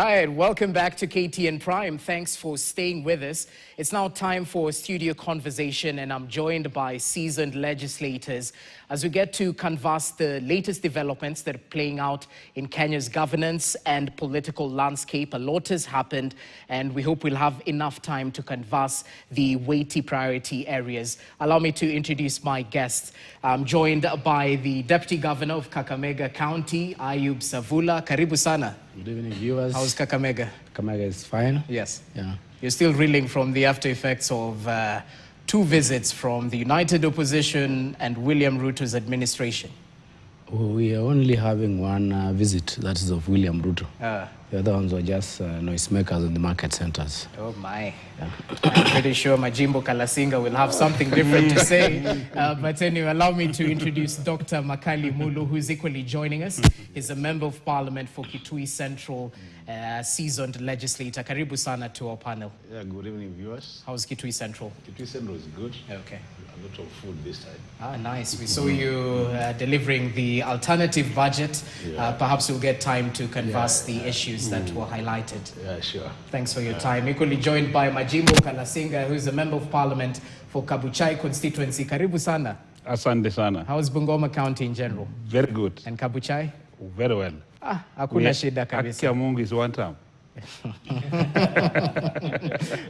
right, welcome back to KTN Prime. Thanks for staying with us. It's now time for a studio conversation, and I'm joined by seasoned legislators as we get to canvass the latest developments that are playing out in Kenya's governance and political landscape. A lot has happened, and we hope we'll have enough time to canvass the weighty priority areas. Allow me to introduce my guests. I'm joined by the Deputy Governor of Kakamega County, Ayub Savula. Karibu sana. Good evening, viewers. How's Kakamega? Kakamega is fine. Yes. Yeah. You're still reeling from the after effects of two visits from the United Opposition and William Ruto's administration. We are only having one visit, that is of William Ruto. The other ones were just noisemakers in the market centers. Oh my. Yeah. I'm pretty sure Majimbo Kalasinga will have something different to say. But anyway, allow me to introduce Dr. Makali Mulu, who is equally joining us. He's a member of parliament for Kitui Central, seasoned legislator. Karibu sana to our panel. Yeah, good evening, viewers. How's Kitui Central? Kitui Central is good. Okay. A lot of food this time. Ah, nice. We saw you delivering the alternative budget. Yeah. Perhaps we'll get time to canvass the issues that were highlighted. Yeah, sure. Thanks for your time. Equally joined by Majimbo Kalasinga, who is a member of parliament for Kabuchai constituency. Karibu sana. Asante sana. How's Bungoma County in general? Very good. And Kabuchai? Very well. Hakuna shida kabisa. Haki ya Mungu is one time.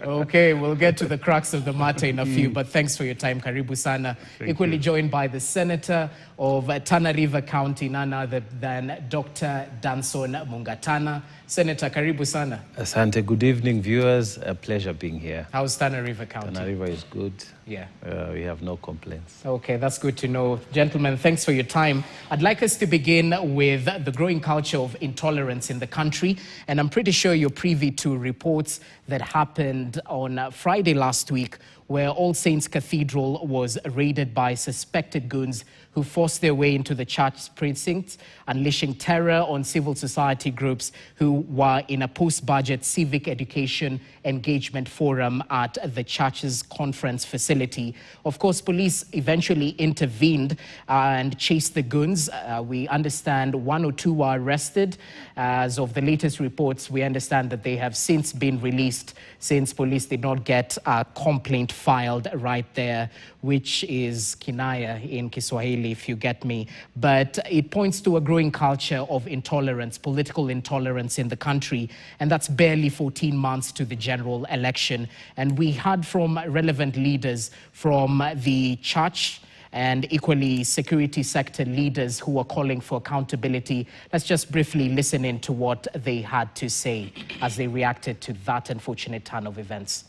Okay, we'll get to the crux of the matter in a few, but thanks for your time. Karibu sana. Equally joined by the Senator of Tana River County, none other than Dr. Danson Mungatana. Senator, karibu sana. Asante. Good evening, viewers. A pleasure being here. How's Tana River County? Tana River is good. Yeah. We have no complaints. Okay, that's good to know. Gentlemen, thanks for your time. I'd like us to begin with the growing culture of intolerance in the country. And I'm pretty sure you're privy to reports that happened on Friday last week, where All Saints Cathedral was raided by suspected goons who forced their way into the church precincts, unleashing terror on civil society groups who were in a post-budget civic education engagement forum at the church's conference facility. Of course, police eventually intervened and chased the goons. We understand one or two were arrested. As of the latest reports, we understand that they have since been released since police did not get a complaint filed right there, which is kinaya in Kiswahili, if you get me. But it points to a growing culture of intolerance, political intolerance in the country, and that's barely 14 months to the general election. And we heard from relevant leaders from the church and equally security sector leaders who are calling for accountability. Let's just briefly listen in to what they had to say as they reacted to that unfortunate turn of events.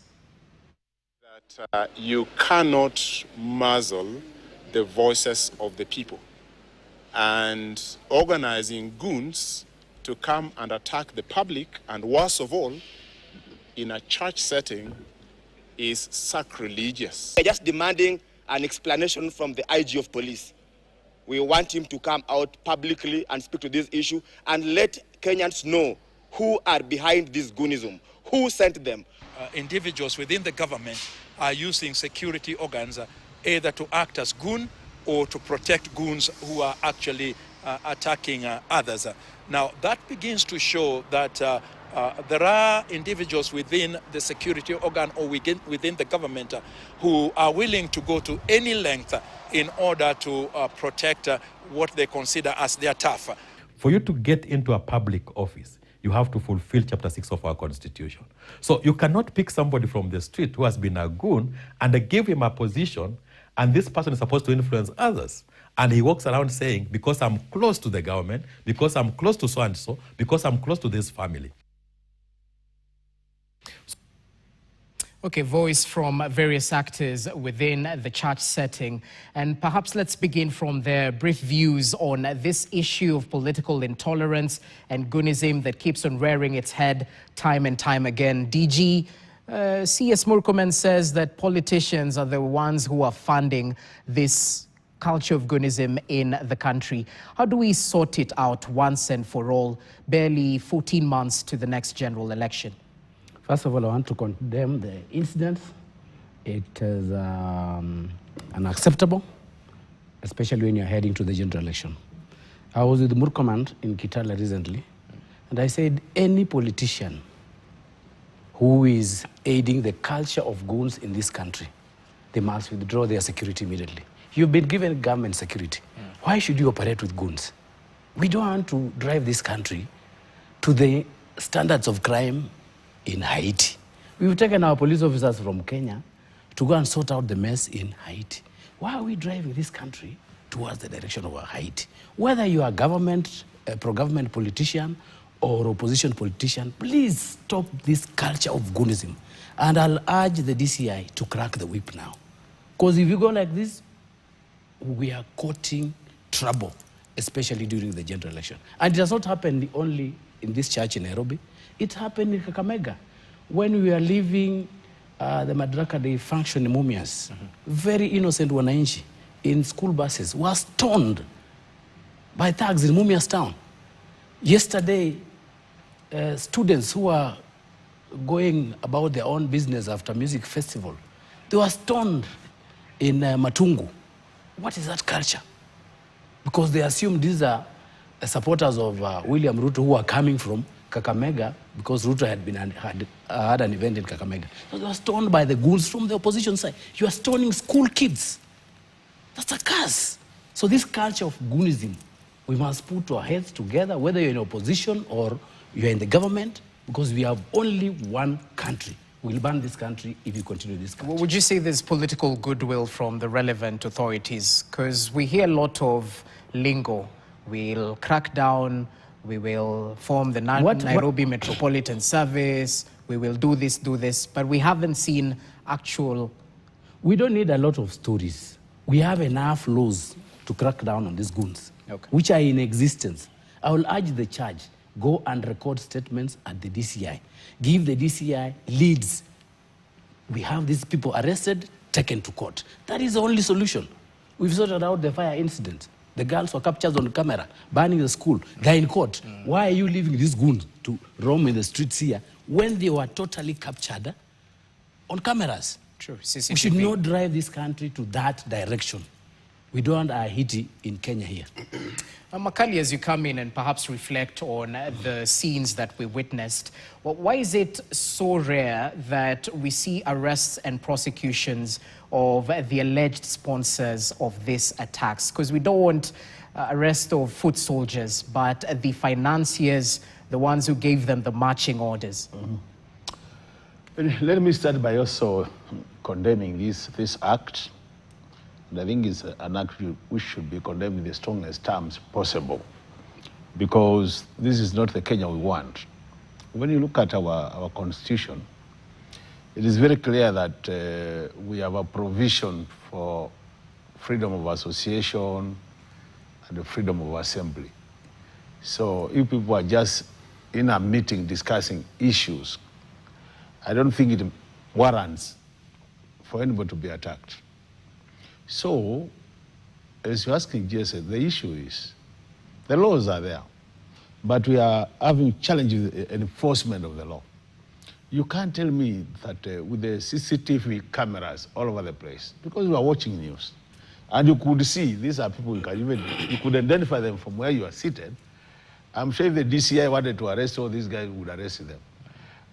That you cannot muzzle the voices of the people. And organizing goons to come and attack the public, and worst of all, in a church setting, is sacrilegious. We're just demanding an explanation from the IG of police. We want him to come out publicly and speak to this issue and let Kenyans know who are behind this goonism, who sent them. Individuals within the government are using security organs either to act as goon or to protect goons who are actually attacking others. Now, that begins to show that there are individuals within the security organ or within the government who are willing to go to any length in order to protect what they consider as their turf. For you to get into a public office, you have to fulfill Chapter 6 of our Constitution. So you cannot pick somebody from the street who has been a goon and give him a position, and this person is supposed to influence others. And he walks around saying, because I'm close to the government, because I'm close to so-and-so, because I'm close to this family. Okay, voice from various actors within the church setting. And perhaps let's begin from their brief views on this issue of political intolerance and goonism that keeps on rearing its head time and time again. DG, C.S. Murkomen says that politicians are the ones who are funding this culture of goonism in the country. How do we sort it out once and for all, barely 14 months to the next general election? First of all, I want to condemn the incident. It is unacceptable, especially when you're heading to the general election. I was with Murkomen in Kitale recently, And I said, any politician who is aiding the culture of goons in this country, they must withdraw their security immediately. You've been given government security. Why should you operate with goons? We don't want to drive this country to the standards of crime in Haiti. We've taken our police officers from Kenya to go and sort out the mess in Haiti. Why are we driving this country towards the direction of Haiti? Whether you are government, a pro-government politician or opposition politician, please stop this culture of goonism. And I'll urge the DCI to crack the whip now. Because if you go like this, we are courting trouble, especially during the general election. And it has not happened only in this church in Nairobi. It happened in Kakamega. When we were leaving the Madaraka Day function in Mumias, very innocent wananchi in school buses were stoned by thugs in Mumias town. Yesterday, students who were going about their own business after music festival, they were stoned in Matungu. What is that culture? Because they assume these are supporters of William Ruto who are coming from Kakamega because Ruto had an event in Kakamega. So they were stoned by the goons from the opposition side. You are stoning school kids. That's a curse. So this culture of goonism, we must put our heads together, whether you're in opposition or you're in the government, because we have only one country. We'll ban this country if you continue this country. Would you say there's political goodwill from the relevant authorities? Because we hear a lot of lingo. We'll crack down, we will form the Nairobi Metropolitan Service, we will do this, but we haven't seen actual... We don't need a lot of stories. We have enough laws to crack down on these goons, which are in existence. I will urge the church, go and record statements at the DCI. Give the DCI leads. We have these people arrested, taken to court. That is the only solution. We've sorted out the fire incident. The girls were captured on camera, burning the school. They're in court. Why are you leaving these goons to roam in the streets here when they were totally captured on cameras? True. We should not drive this country to that direction. We don't want a Haiti in Kenya here. Makali, as you come in and perhaps reflect on the scenes that we witnessed, why is it so rare that we see arrests and prosecutions of the alleged sponsors of these attacks? Because we don't want arrest of foot soldiers, but the financiers, the ones who gave them the marching orders. Let me start by also condemning this act. And I think it's an act which should be condemned in the strongest terms possible, because this is not the Kenya we want. When you look at our constitution, it is very clear that we have a provision for freedom of association and the freedom of assembly. So if people are just in a meeting discussing issues, I don't think it warrants for anybody to be attacked. So, as you're asking, Jason, the issue is, the laws are there, but we are having challenges with the enforcement of the law. You can't tell me that with the CCTV cameras all over the place, because we are watching news, and you could see these are people you could identify them from where you are seated. I'm sure if the DCI wanted to arrest all these guys, we would arrest them.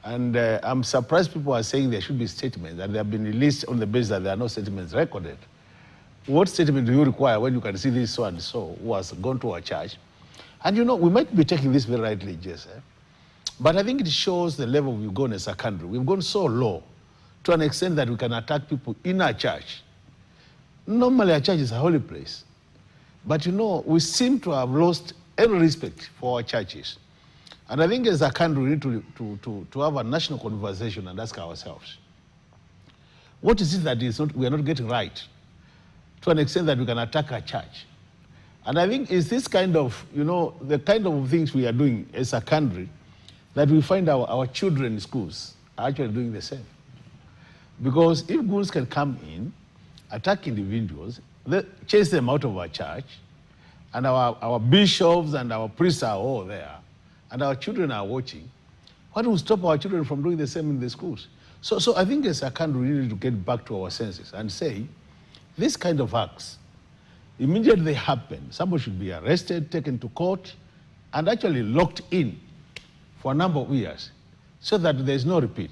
And I'm surprised people are saying there should be statements, and they have been released on the basis that there are no statements recorded. What statement do you require when you can see this so and so who has gone to a church? And you know, we might be taking this very rightly, Jess, but I think it shows the level we've gone as a country. We've gone so low to an extent that we can attack people in our church. Normally, a church is a holy place. But you know, we seem to have lost any respect for our churches. And I think as a country, we need to have a national conversation and ask ourselves, what is it that we are not getting right to an extent that we can attack a church? And I think it's this kind of, you know, the kind of things we are doing as a country that we find our children in schools are actually doing the same. Because if goons can come in, attack individuals, chase them out of our church, and our bishops and our priests are all there, and our children are watching, what will stop our children from doing the same in the schools? So I think as a country, we need to get back to our senses and say, this kind of acts, immediately they happen, somebody should be arrested, taken to court, and actually locked in for a number of years so that there's no repeat.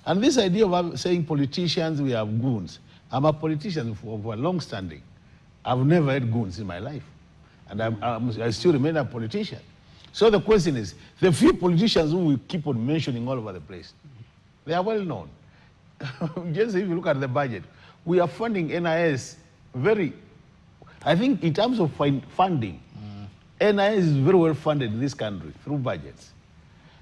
And this idea of saying politicians, we have goons. I'm a politician for a long standing. I've never had goons in my life. And I still remain a politician. So the question is, the few politicians who we keep on mentioning all over the place, they are well known. Just if you look at the budget, we are funding NIS I think in terms of funding, NIS is very well funded in this country through budgets.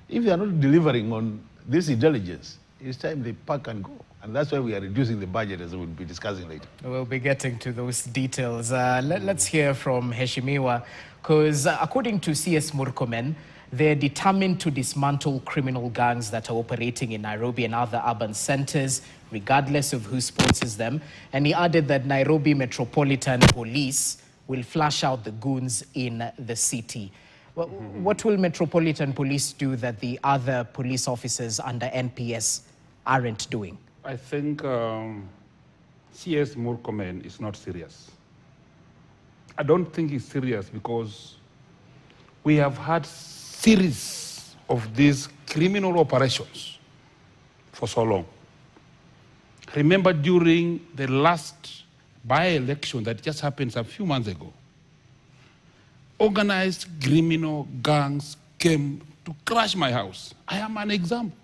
If they are not delivering on this intelligence, it's time they pack and go. And that's why we are reducing the budget, as we'll be discussing later. We'll be getting to those details. Let's hear from Heshimiwa, because according to CS Murkomen, they're determined to dismantle criminal gangs that are operating in Nairobi and other urban centers, regardless of who sponsors them. And he added that Nairobi Metropolitan Police will flush out the goons in the city. What will Metropolitan Police do that the other police officers under NPS aren't doing? I think CS Murkomen is not serious. I don't think he's serious because we have had series of these criminal operations for so long. Remember during the last by-election that just happened a few months ago, organized criminal gangs came to crash my house. I am an example.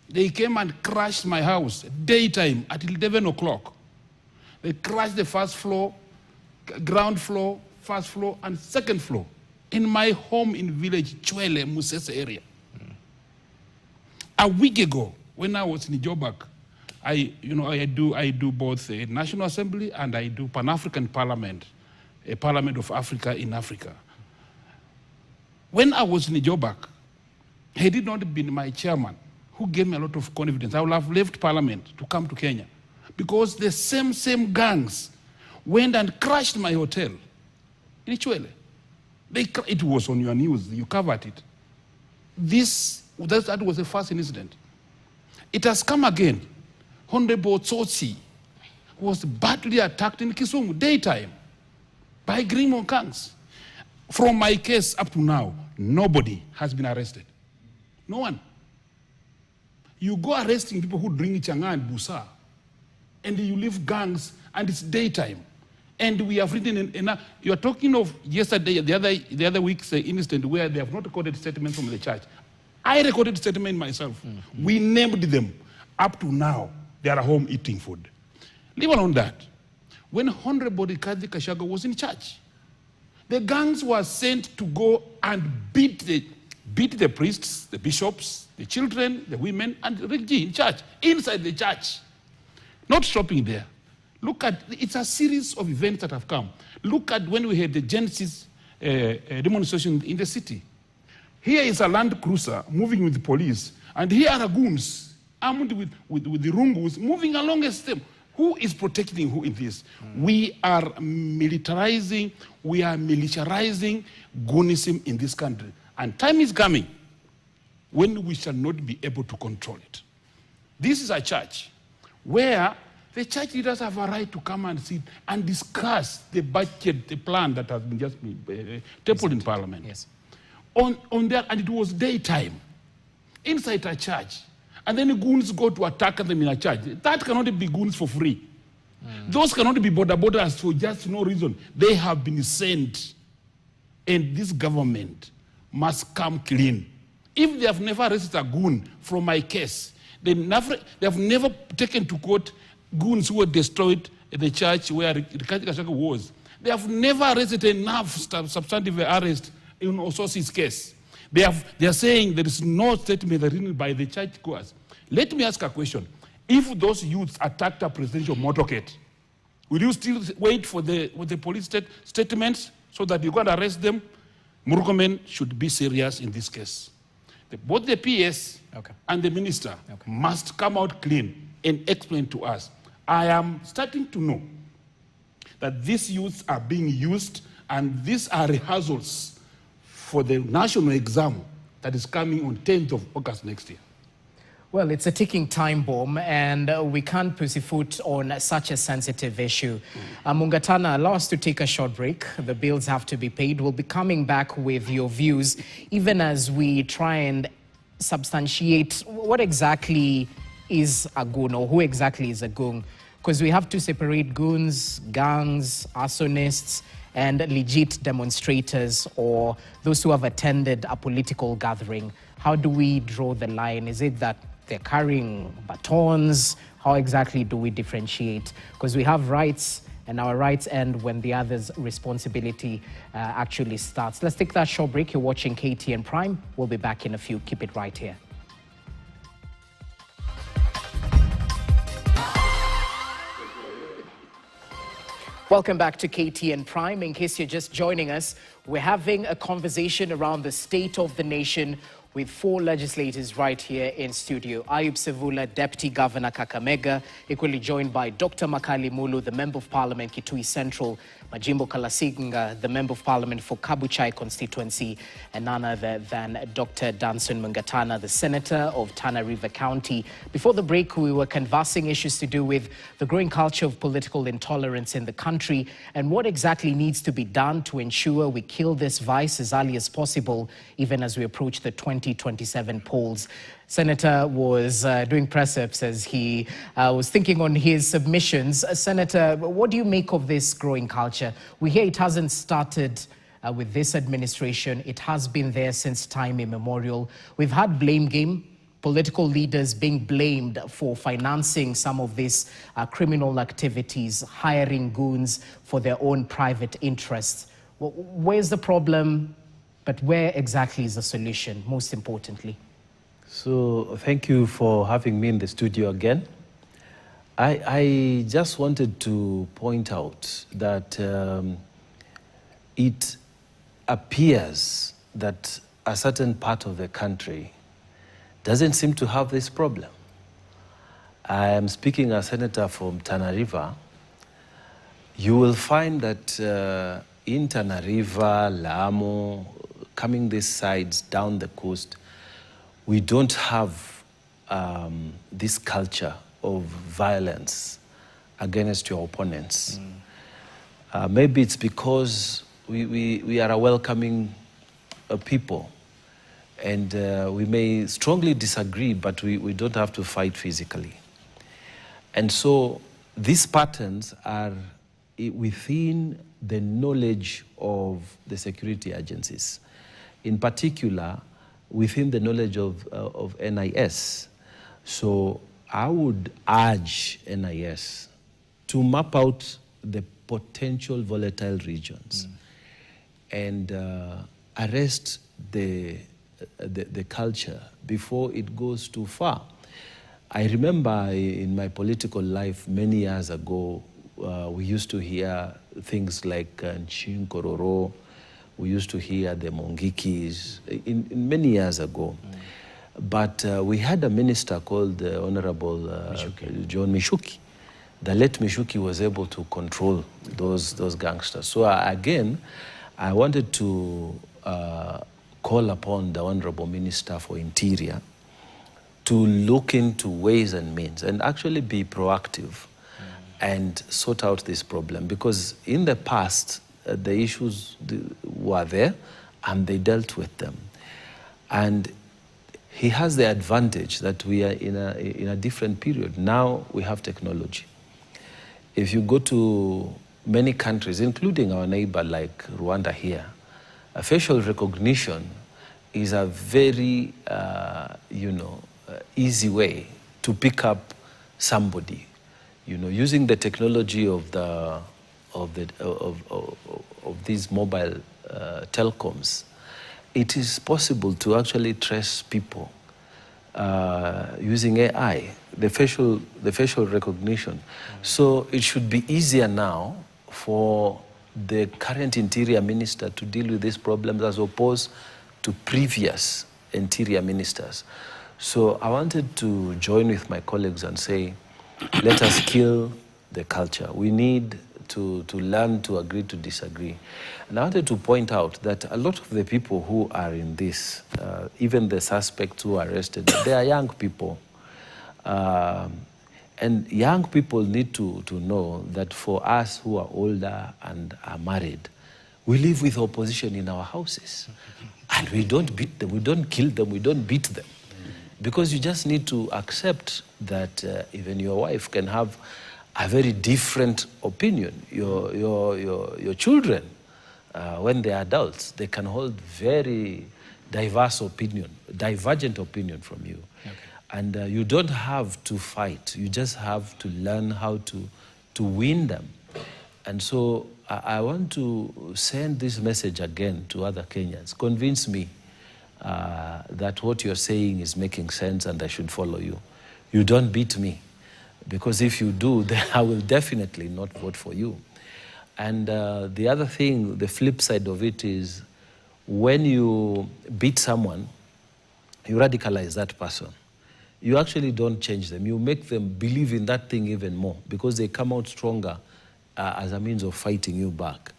They came and crashed my house daytime at 11 o'clock. They crashed the first floor, ground floor, first floor, and second floor in my home in village Chwele, Musese area. A week ago, when I was in Jobak, I do both a National Assembly and I do Pan-African Parliament, a Parliament of Africa in Africa. When I was in Jobak, he did not have been my chairman, who gave me a lot of confidence. I would have left Parliament to come to Kenya because the same gangs went and crashed my hotel in Chwele. It was on your news, you covered it. That was the first incident. It has come again. Honorable Tsotsi was badly attacked in Kisumu, daytime, by criminal gangs. From my case up to now, nobody has been arrested. No one. You go arresting people who drink changa and busa, and you leave gangs, and it's daytime. And we have written you are talking of yesterday, the other week's incident where they have not recorded statements from the church. I recorded statement myself. We named them. Up to now, they are home eating food. Leave alone that. When Honorable Rigathi Gachagua was in church, the gangs were sent to go and beat the priests, the bishops, the children, the women, and the Rigji in church, inside the church. Not stopping there. Look at, it's a series of events that have come. Look at when we had the Genesis demonstration in the city. Here is a Land Cruiser moving with the police, and here are goons armed with the rungus moving along a step. Who is protecting who in this? We are militarizing, we are militarizing goonism in this country. And time is coming when we shall not be able to control it. This is a church where the church leaders have a right to come and sit and discuss the budget, the plan that has been just tabled in Parliament. Yes. On that, and it was daytime, inside a church. And then the goons go to attack them in a church. That cannot be goons for free. Those cannot be borders for just no reason. They have been sent. And this government must come clean. If they have never arrested a goon from my case, they have never taken to court goons who had destroyed the church where Rigathi Gachagua was. They have never arrested enough substantive arrest in Ososi's case. They are saying there is no statement written by the churchgoers. Let me ask a question. If those youths attacked a presidential motorcade, will you still wait for the police statements so that you can arrest them? Murkomen should be serious in this case. Both the PS and the minister must come out clean and explain to us. I am starting to know that these youths are being used, and these are rehearsals for the national exam that is coming on 10th of August next year. Well, it's a ticking time bomb, and we can't pussyfoot on such a sensitive issue. Mungatana, allow us to take a short break. The bills have to be paid. We'll be coming back with your views, even as we try and substantiate what exactly is a goon, or who exactly is a goon. Because we have to separate goons, gangs, arsonists, and legit demonstrators, or those who have attended a political gathering. How do we draw the line? Is it that they're carrying batons? How exactly do we differentiate? Because we have rights, and our rights end when the other's responsibility actually starts. Let's take that short break. You're watching KTN Prime. We'll be back in a few. Keep it right here. Welcome back to KTN Prime. In case you're just joining us, we're having a conversation around the state of the nation with 4 legislators right here in studio. Ayub Sevula, Deputy Governor Kakamega, equally joined by Dr. Makali Mulu, the Member of Parliament, Kitui Central, Majimbo Kalasinga, the Member of Parliament for Kabuchai constituency, and none other than Dr. Danson Mungatana, the Senator of Tana River County. Before the break, we were canvassing issues to do with the growing culture of political intolerance in the country and what exactly needs to be done to ensure we kill this vice as early as possible, even as we approach the 2027 polls. Senator was doing press-ups as he was thinking on his submissions. Senator, what do you make of this growing culture? We hear it hasn't started with this administration. It has been there since time immemorial. We've had blame game, political leaders being blamed for financing some of these criminal activities, hiring goons for their own private interests. Well, where's the problem, but where exactly is the solution, most importantly? So thank you for having me in the studio again. I just wanted to point out that it appears that a certain part of the country doesn't seem to have this problem. I am speaking as Senator from Tana River. You will find that in Tana River, Lamu, coming these sides down the coast, we don't have this culture of violence against your opponents. Maybe it's because we are a welcoming people, and we may strongly disagree, but we don't have to fight physically. And so these patterns are within the knowledge of the security agencies, in particular within the knowledge of NIS. So I would urge NIS to map out the potential volatile regions and arrest the culture before it goes too far. I remember in my political life many years ago, we used to hear things like Nchinkororo. We used to hear the Mongikis in many years ago. But we had a minister called Honorable John Mishuki. The late Mishuki was able to control those gangsters. So again, I wanted to call upon the Honorable Minister for Interior to look into ways and means and actually be proactive and sort out this problem. Because in the past, the issues were there and they dealt with them. And he has the advantage that we are in a different period. Now we have technology. If you go to many countries, including our neighbor like Rwanda here, facial recognition is a very, easy way to pick up somebody. Using the technology of these mobile telecoms, it is possible to actually trace people using AI, the facial recognition. So it should be easier now for the current Interior Minister to deal with these problems as opposed to previous Interior Ministers. So I wanted to join with my colleagues and say, let us kill the culture. We need to learn to agree to disagree. And I wanted to point out that a lot of the people who are in this, even the suspects who are arrested, they are young people. And young people need to know that for us who are older and are married, we live with opposition in our houses. And we don't beat them, we don't kill them, we don't beat them. Because you just need to accept that even your wife can have a very different opinion. Your children, when they are adults, they can hold very divergent opinion from you. Okay. And you don't have to fight. You just have to learn how to win them. And so I want to send this message again to other Kenyans. Convince me that what you're saying is making sense and I should follow you. You don't beat me. Because if you do, then I will definitely not vote for you. And the other thing, the flip side of it is when you beat someone, you radicalize that person. You actually don't change them. You make them believe in that thing even more because they come out stronger as a means of fighting you back.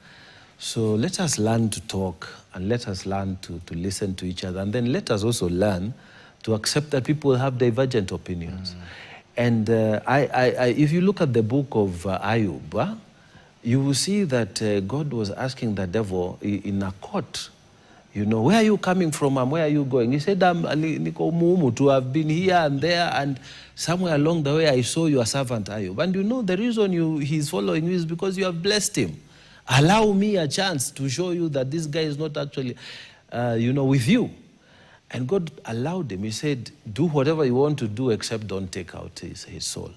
So let us learn to talk and let us learn to listen to each other. And then let us also learn to accept that people have divergent opinions. And if you look at the book of Ayub, you will see that God was asking the devil in a court, you know, where are you coming from and where are you going? He said, I've been here and there, and somewhere along the way I saw your servant Ayub. And you know the reason he's following you is because you have blessed him. Allow me a chance to show you that this guy is not actually, with you. And God allowed him. He said, do whatever you want to do except don't take out his soul.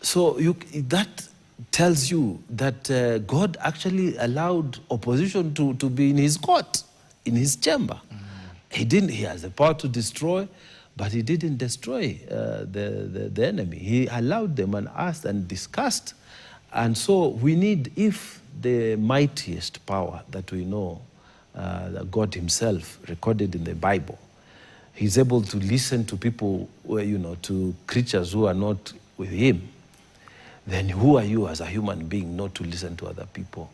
So that tells you that God actually allowed opposition to be in his court, in his chamber. He has the power to destroy, but he didn't destroy the enemy. He allowed them and asked and discussed. And so we need, if the mightiest power that we know, that God himself recorded in the Bible, he's able to listen to people, to creatures who are not with him, then who are you as a human being not to listen to other people?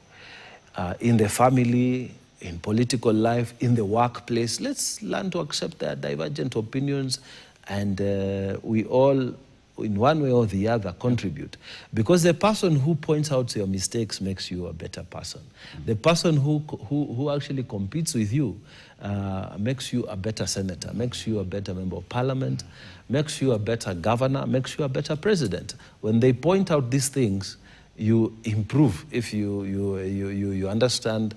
In the family, in political life, in the workplace, let's learn to accept their divergent opinions, and we all, in one way or the other, contribute. Because the person who points out your mistakes makes you a better person. The person who actually competes with you makes you a better senator, makes you a better member of parliament, makes you a better governor, makes you a better president. When they point out these things, you improve if you understand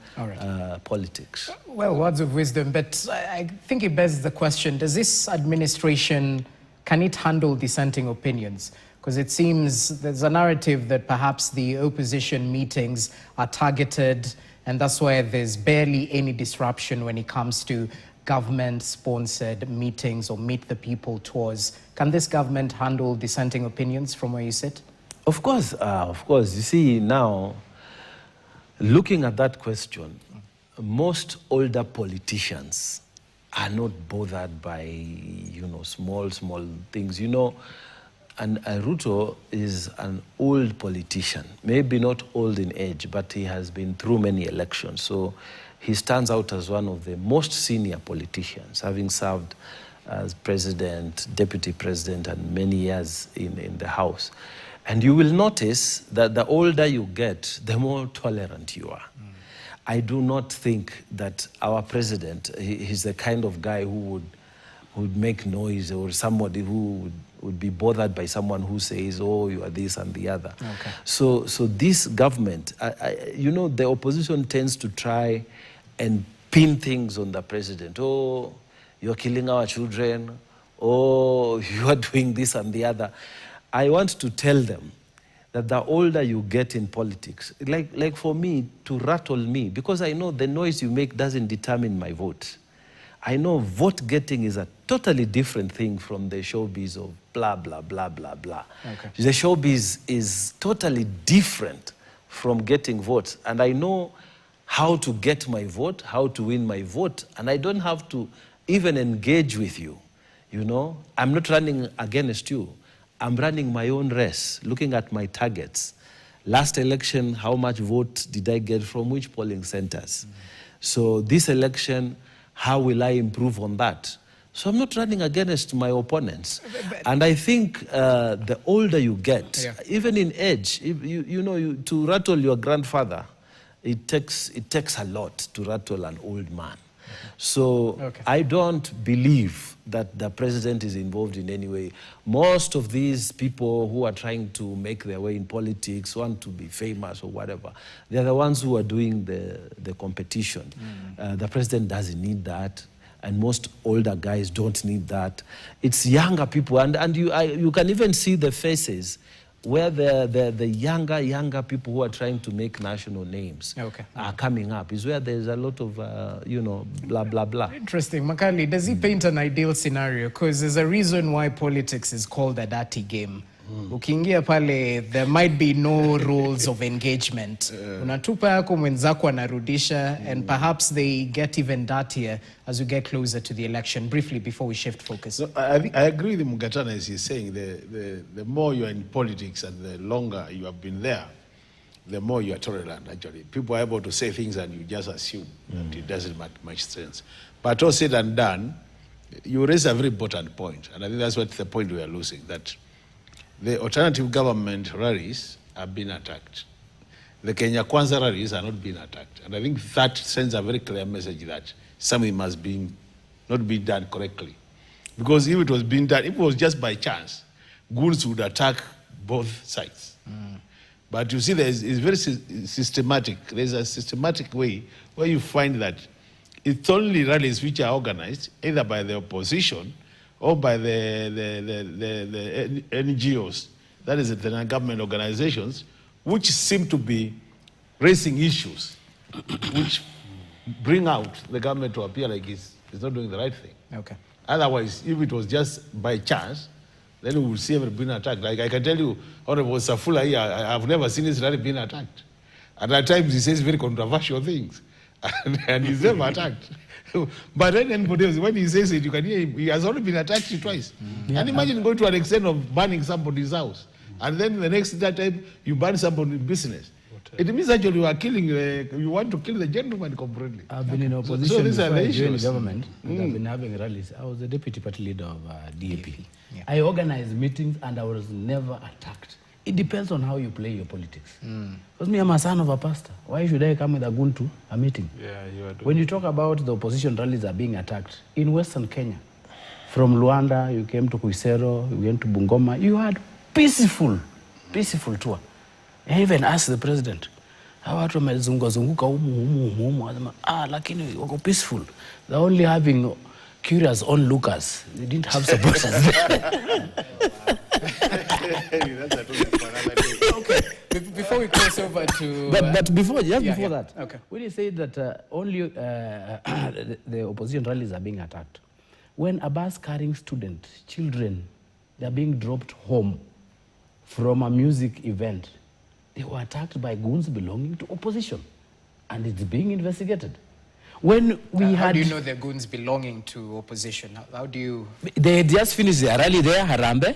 politics. Well, words of wisdom, but I think it begs the question, does this administration, can it handle dissenting opinions? Because it seems there's a narrative that perhaps the opposition meetings are targeted, and that's why there's barely any disruption when it comes to government-sponsored meetings or Meet the People tours. Can this government handle dissenting opinions from where you sit? Of course. You see, now, looking at that question, most older politicians are not bothered by, small things. And Ruto is an old politician, maybe not old in age, but he has been through many elections. So he stands out as one of the most senior politicians, having served as president, deputy president, and many years in the House. And you will notice that the older you get, the more tolerant you are. I do not think that our president, he's the kind of guy who would make noise, or somebody who would be bothered by someone who says, oh, you are this and the other. Okay. So this government, the opposition tends to try and pin things on the president. Oh, you're killing our children. Oh, you are doing this and the other. I want to tell them that the older you get in politics, like for me, to rattle me, because I know the noise you make doesn't determine my vote. I know vote getting is a totally different thing from the showbiz of blah, blah, blah, blah, blah. Okay. The showbiz is totally different from getting votes. And I know how to get my vote, how to win my vote, and I don't have to even engage with you. I'm not running against you. I'm running my own race, looking at my targets. Last election, how much vote did I get from which polling centers? So this election, how will I improve on that? So I'm not running against my opponents. And I think the older you get, even in age, if to rattle your grandfather, it takes a lot to rattle an old man. So I don't believe that the president is involved in any way. Most of these people who are trying to make their way in politics, want to be famous or whatever, they're the ones who are doing the competition. The president doesn't need that. And most older guys don't need that. It's younger people, and you can even see the faces where the younger people who are trying to make national names are coming up. Is where there's a lot of blah blah blah. Interesting, Makali. Does he paint an ideal scenario? Because there's a reason why politics is called a dirty game. Ukiingia pale, there might be no rules of engagement. Unatupa yako mwenzako anarudisha, and perhaps they get even dirtier as we get closer to the election. Briefly, before we shift focus. No, I agree with Mugatana as he's saying. The more you are in politics and the longer you have been there, the more you are tolerant, actually. People are able to say things and you just assume that it doesn't make much sense. But all said and done, you raise a very important point, and I think that's what the point we are losing, that the alternative government rallies are being attacked. The Kenya Kwanza rallies are not being attacked. And I think that sends a very clear message that something must be not be done correctly. Because if it was being done, if it was just by chance, goons would attack both sides. But you see, it's very systematic. There's a systematic way where you find that it's only rallies which are organized either by the opposition or by the NGOs, that is the non-government organizations, which seem to be raising issues which bring out the government to appear like it's not doing the right thing. Otherwise, if it was just by chance, then we would see everybody being attacked. Like I can tell you, Honorable Safula here, I've never seen his rally being attacked. And at times he says very controversial things, and he's never attacked. But then anybody else, when he says it, you can hear him, he has already been attacked twice. And imagine going to an extent of burning somebody's house, and then the next time you burn somebody's business. It means actually you are killing, you want to kill the gentleman completely. I've been in opposition before I joined government, and I've been having rallies. I was the deputy party leader of DAP. I organized meetings and I was never attacked. It depends on how you play your politics. Because me, I'm a son of a pastor. Why should I come with a gun to a meeting? When you talk about the opposition rallies are being attacked, in Western Kenya, from Luanda, you came to Kuisero, you went to Bungoma, you had peaceful tour. I even asked the president, watu wamezunguka humu, lakini wako peaceful. They're only having curious onlookers. They didn't have supporters. Before we cross over to... But before that, when you say that only the opposition rallies are being attacked, when a bus carrying students, children, they're being dropped home from a music event, they were attacked by goons belonging to opposition, and it's being investigated. When we how do you know the goons belonging to opposition? How do you... They just finished their rally there, Harambe.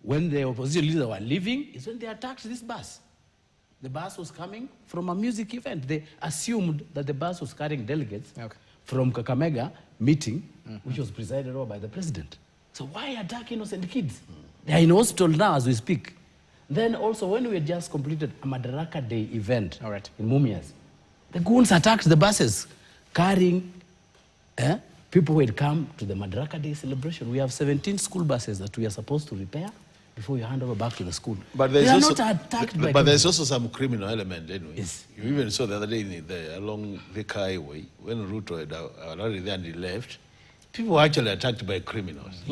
When the opposition leaders were leaving, is when they attacked this bus. The bus was coming from a music event. They assumed that the bus was carrying delegates from Kakamega meeting, which was presided over by the president. So why attack innocent kids? They are in hospital now as we speak. Then also, when we had just completed a Madaraka Day event in Mumias, the goons attacked the buses carrying people who had come to the Madaraka Day celebration. We have 17 school buses that we are supposed to repair before you hand over back to the school. But they are not attacked by... But there's also some criminal element anyway. Yes. You even saw the other day along the highway, when Ruto had already there and he left, people were actually attacked by criminals.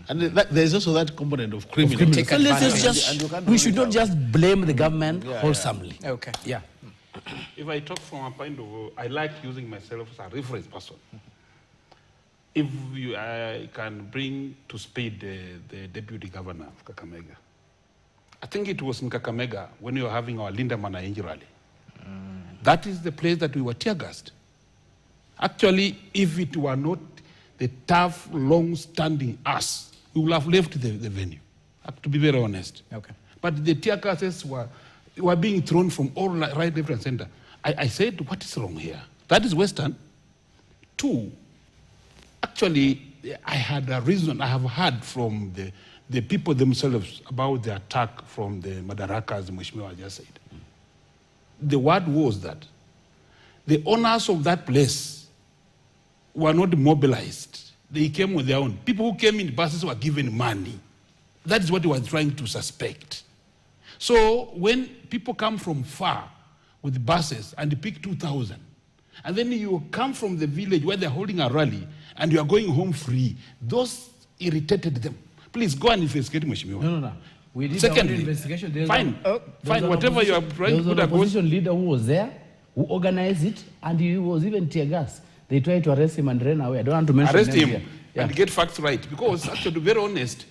And there's also that component of criminals. So we should not just blame the government wholesomely. If I talk from a point of view, I like using myself as a reference person. If I can bring to speed the deputy governor of Kakamega, I think it was in Kakamega when we were having our Linda Mwananchi rally. That is the place that we were tear-gassed. Actually, if it were not the tough, long-standing us, we would have left the venue, to be very honest. But the tear gases were being thrown from all right, left, and center. I said, what is wrong here? That is Western. Two, actually, I had a reason, I have heard from the people themselves about the attack from the Madarakas, Mheshimiwa just said. The word was that the owners of that place were not mobilized. They came with their own. People who came in buses were given money. That is what they were trying to suspect. So when people come from far with buses and they pick 2,000, and then you come from the village where they're holding a rally and you are going home free, those irritated them. Please go and investigate, Mheshimiwa. No. We did Secondly, our investigation. fine, whatever you are trying to put a across. opposition leader who was there, who organized it, and he was even tear gas. They tried to arrest him and ran away. I don't want to mention Arrest him here. Yeah. and get facts right. Because actually, to be very honest,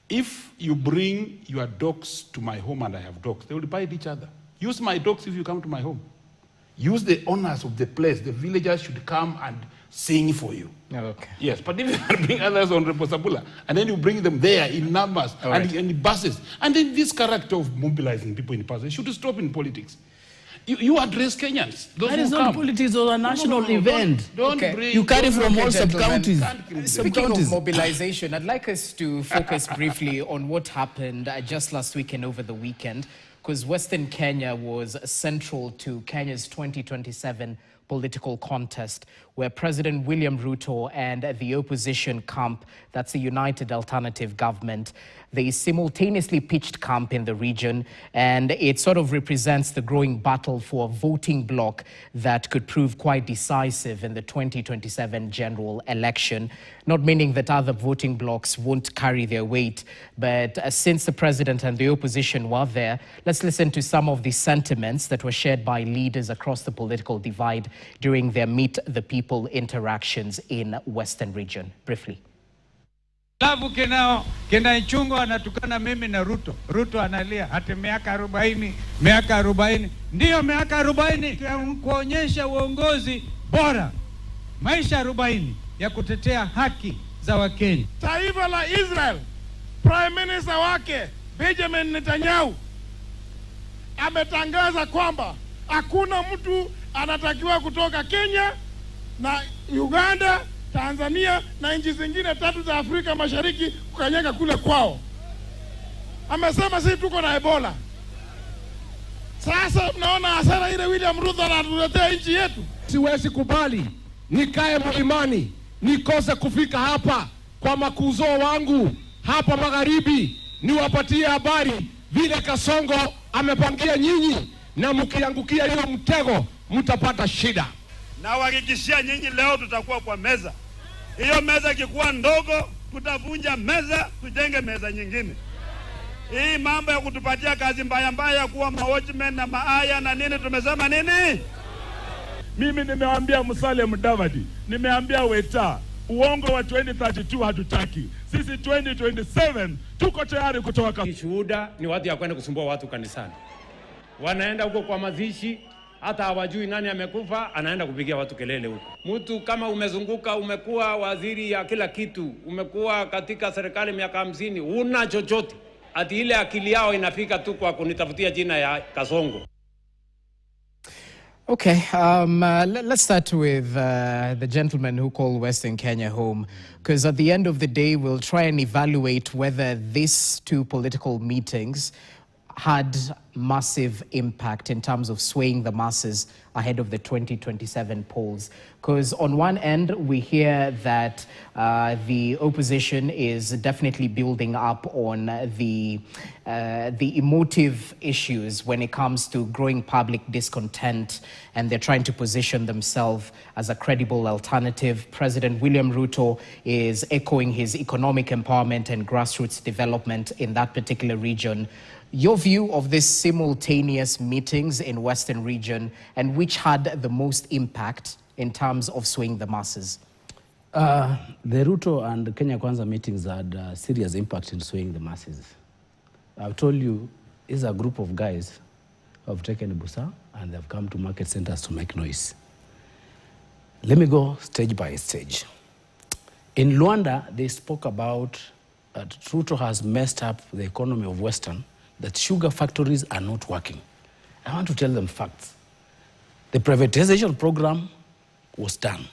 if you bring your dogs to my home and I have dogs, they will bite each other. Use my dogs if you come to my home. Use the owners of the place. The villagers should come and sing for you. Okay. Yes, but if you bring others on Reposabula, and then you bring them there in numbers and in buses, and then this character of mobilizing people in buses should stop in politics. You address Kenyans. That is not politics or a national event. Don't bring, you carry from all gentlemen. sub-counties. Speaking of mobilization, I'd like us to focus briefly on what happened just last week and over the weekend, because Western Kenya was central to Kenya's 2027 political contest, where President William Ruto and the opposition camp, that's the United Alternative Government, they simultaneously pitched camp in the region, and it sort of represents the growing battle for a voting bloc that could prove quite decisive in the 2027 general election. Not meaning that other voting blocs won't carry their weight, but since the president and the opposition were there, let's listen to some of the sentiments that were shared by leaders across the political divide during their Meet the People interactions in Western region. Briefly. Alafu kina Ichung'wa anatukana mimi na Ruto. Ruto analia hata miaka 40. Ndiyo miaka 40 kuonyesha uongozi bora. Maisha 40 ya kutetea haki za Wakenya. Taifa la Israel, Prime Minister wake Benjamin Netanyahu ametangaza kwamba hakuna mtu anatakiwa kutoka Kenya na Uganda, Tanzania na nchi zingine 3 za Afrika Mashariki kukanyaga kule kwao. Amesema sisi tuko na Ebola. Sasa tunaona hasara ile William Ruto anatuletea nchi yetu. Siwezi kubali nikae mlimani nikose kufika hapa kwa makuzo wangu hapa magharibi, niwapatie habari vile Kasongo amepangia nyinyi, na mkiangukia hiyo mtego mtapata shida. Na wahakikishia nyinyi leo tutakuwa kwa meza. Hiyo meza ikikuwa ndogo, tutavunja meza, tujenge meza nyingine. Hii mambo ya kutupatia kazi mbaya kuwa watchmen na maaya na nini, tumesema nini? Mimi nimeambia Musalia Mudavadi, nimeambia Weta, uongo wa 2032 hatutaki. Sisi 2027 tuko tayari kutoka. Shuhuda ni watu ya kwenda kusumbua watu kanisani. Wanaenda huko kwa mazishi, hata hawajui nani amekufa, anaenda kupigia watu kelele huko. Mtu kama umezunguka, umekuwa waziri ya kila kitu, umekuwa katika serikali miaka 50, una chochote, ati ile akili yao inafika tu kwa kunitafutia jina ya Kasongo. Okay, let's start with the gentleman who called Western Kenya home, because at the end of the day, we'll try and evaluate whether these 2 political meetings had massive impact in terms of swaying the masses ahead of the 2027 polls. Because on one end, we hear that the opposition is definitely building up on the emotive issues when it comes to growing public discontent, and they're trying to position themselves as a credible alternative. President William Ruto is echoing his economic empowerment and grassroots development in that particular region. Your view of these simultaneous meetings in Western region, and which had the most impact in terms of swaying the masses? The Ruto and Kenya Kwanza meetings had serious impact in swaying the masses. I've told you, it's a group of guys who have taken Busa and they've come to market centers to make noise. Let me go stage by stage. In Luanda, they spoke about that Ruto has messed up the economy of Western, that sugar factories are not working. I want to tell them facts. The privatization program was done.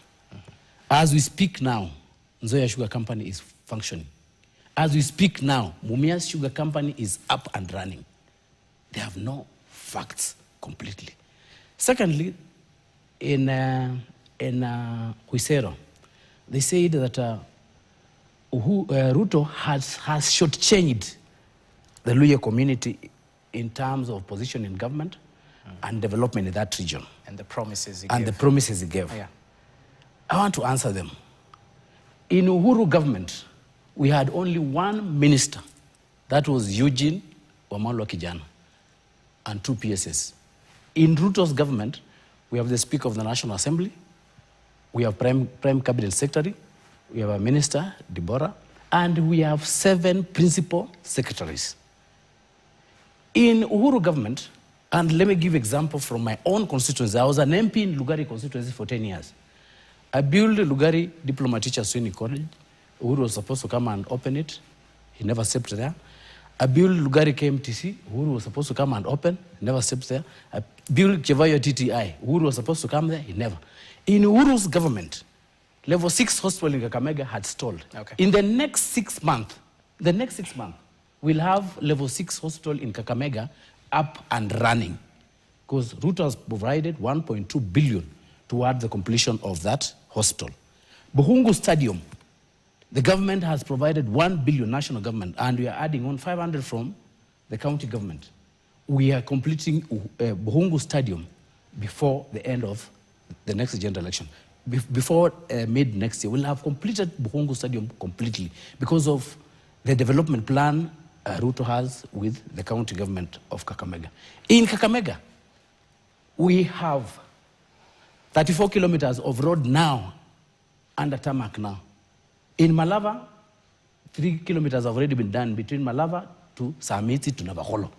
As we speak now, Nzoia Sugar Company is functioning. As we speak now, Mumia's Sugar Company is up and running. They have no facts completely. Secondly, in Huisero, they said that Ruto has shortchanged the Luya community in terms of position in government and development in that region. And the promises he gave. Yeah. I want to answer them. In Uhuru government, we had only one minister. That was Eugene Wamalwa Kijana, and 2 PSS. In Ruto's government, we have the Speaker of the National Assembly, we have Prime Cabinet Secretary, we have a Minister, Deborah, and we have 7 principal secretaries. In Uhuru government, and let me give example from my own constituency. I was an MP in Lugari constituency for 10 years. I built Lugari Diploma Teachers Training College. Uhuru was supposed to come and open it. He never stepped there. I built Lugari KMTC. Uhuru was supposed to come and open. He never stepped there. I built Chevayo TTI. Uhuru was supposed to come there. He never. In Uhuru's government, level 6 hospital in Kakamega had stalled. Okay. In the next 6 months, we'll have level 6 hospital in Kakamega up and running, because Ruto has provided 1.2 billion toward the completion of that hospital. Buhungu Stadium, the government has provided 1 billion, national government, and we are adding on 500 from the county government. We are completing Buhungu Stadium before the end of the next general election. Before mid next year, we'll have completed Buhungu Stadium completely because of the development plan Ruto has with the county government of Kakamega. In Kakamega, we have 34 kilometers of road now under tarmac now. In Malava, 3 kilometers have already been done between Malava to Samiti to Navakholo.